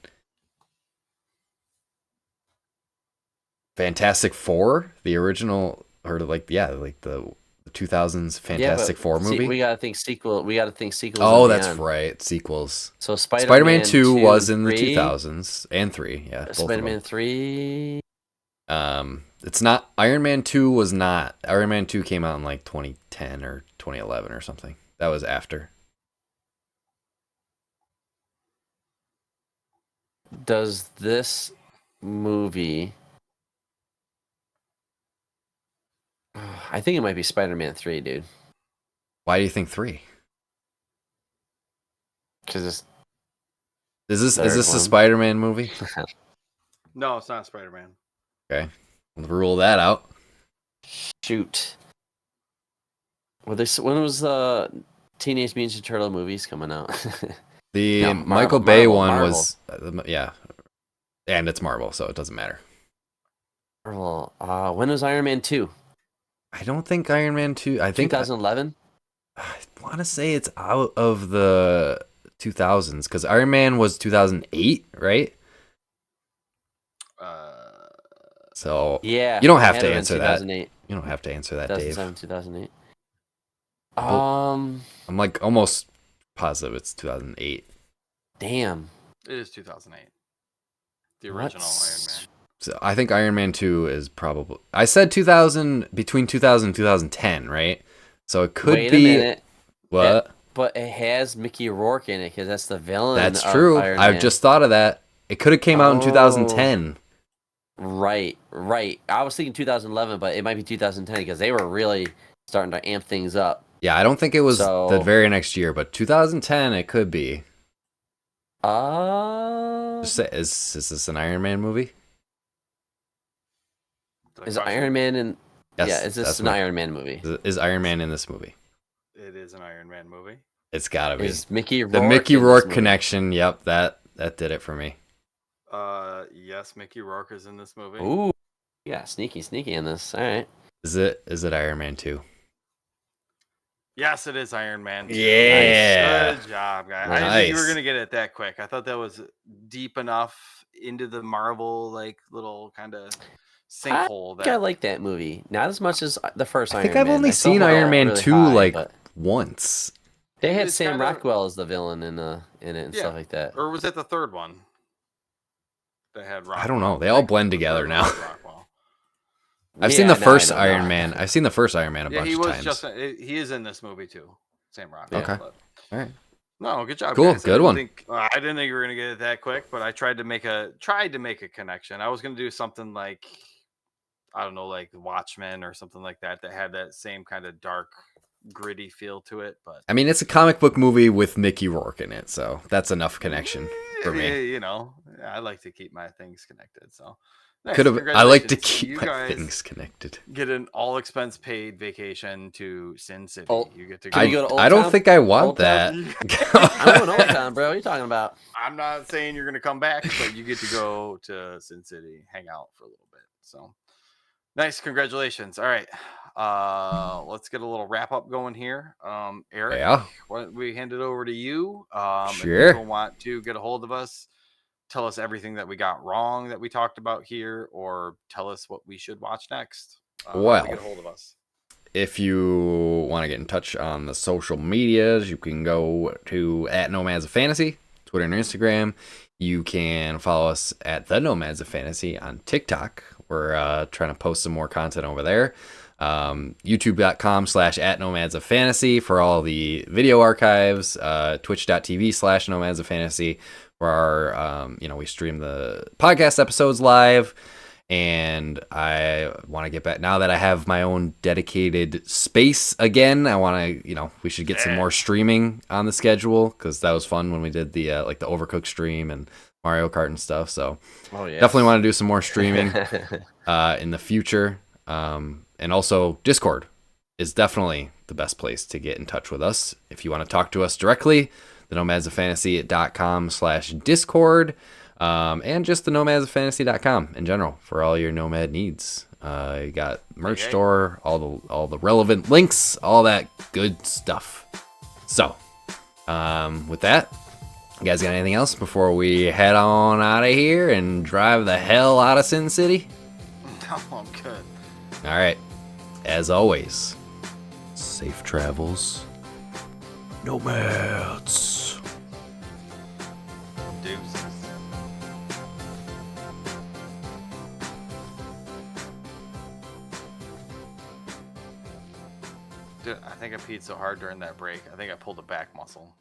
Fantastic Four, the original, or like the 2000s Fantastic Four movie. We gotta think sequel. We gotta think sequels. Oh, and that's beyond. right, sequels. So Spider-Man 2 was in the 2000s and 3. Yeah, both of Spider-Man them. 3. It's not. Iron Man 2 was not. Iron Man 2 came out in like 2010 or 2011 or something. That was after. Does this movie? I think it might be Spider-Man 3, dude. Why do you think 3? Because it's Is this Third a one. Spider-Man movie? No, it's not Spider-Man. Okay. Rule that out. Shoot. When was the Teenage Mutant Ninja Turtle movies coming out? The No, Michael Bay one Marvel. was, yeah, and it's Marvel, so it doesn't matter. Marvel. When was Iron Man 2? I don't think Iron Man 2. I think 2011. I want to say it's out of the 2000s because Iron Man was 2008, right? So Yeah. you don't it have had to been answer that. 2008. You don't have to answer that, Dave. 2007, 2008. I'm like almost positive it's 2008. Damn. It is 2008. The original Iron Man. So I think Iron Man 2 is probably. I said 2000 between 2000 and 2010, right? So it could Wait be. a minute. What? But it has Mickey Rourke in it because that's the villain. That's of true. Iron I've Man. just thought of that. It could have came out in Oh. 2010. Right. I was thinking 2011, but it might be 2010 because they were really starting to amp things up. Yeah, I don't think it was the So- very next year, but 2010 it could be. Uh, Just say, is this an Iron Man movie? is Iron Man in? Yes, Yeah, is this that's an my- Iron Man movie? Is Iron Man in this movie? It is an Iron Man movie. It's gotta be. Is Mickey Rourke The Mickey in this Rourke movie? connection. Yep, that did it for me. Yes, Mickey Rourke is in this movie. Ooh, yeah, sneaky in this. All right. Is it Iron Man 2? Yes, it is Iron Man 2. Yeah. Good job, guy. I didn't think you were Nice. gonna get it that quick. I thought that was deep enough into the Marvel like little kind of sinkhole I think I that like that movie. Not as much as the first I Iron think Man. I've only still seen hold Iron it Man really 2 high, like but once. they had It's Sam kinda- Rockwell as the villain in it and Yeah. stuff like that. or was it the third one? That had Rockwell. I don't know. They I all think blend the together third now. one was Rockwell. I've seen Yeah, the now I first know Iron now. Man. I've seen the first Iron Man a Yeah, bunch he of was times. just he is in this movie too. Sam Rockwell. Okay. but- All right. No, good job. Cool, guys. good one. I didn't think you were gonna get it that quick, but I tried to make a connection. I was gonna do something like I don't know, like Watchmen or something like that had that same kind of dark, gritty feel to it. But I mean, it's a comic book movie with Mickey Rourke in it, so that's enough connection for me. you know, I like to keep my things connected. So nice. I like to Congratulations. keep You my guys things connected. Get an all expense paid vacation to Sin City. Oh, You get to Can go. we go to Old I don't Town? think I want Old Town? that. I'm going Old Town, bro. What are you talking about? I'm not saying you're gonna come back, but you get to go to Sin City, hang out for a little bit. So nice, congratulations. All right. Let's get a little wrap up going here. Eric, Yeah. why don't we hand it over to you? Sure. If people want to get a hold of us, tell us everything that we got wrong that we talked about here, or tell us what we should watch next. How do Well. they get a hold of us. If you want to get in touch on the social medias, you can go to @nomadsoffantasy, Twitter and Instagram. You can follow us at the Nomads of Fantasy on TikTok. We're trying to post some more content over there. YouTube.com/@nomadsoffantasy for all the video archives. Twitch.tv/nomadsoffantasy for our, we stream the podcast episodes live. And I want to get back now that I have my own dedicated space again. I want to, we should get some more streaming on the schedule because that was fun when we did the the Overcooked stream and Mario Kart and stuff. So definitely want to do some more streaming in the future. And also Discord is definitely the best place to get in touch with us if you want to talk to us directly. The nomadsoffantasy.com/Discord. And just the nomadsoffantasy.com in general for all your nomad needs. You got merch store, all the relevant links, all that good stuff. So, with that, you guys got anything else before we head on out of here and drive the hell out of Sin City? No, I'm good. All right. As always, safe travels, nomads. Deuces. Dude, I think I peed so hard during that break. I think I pulled a back muscle.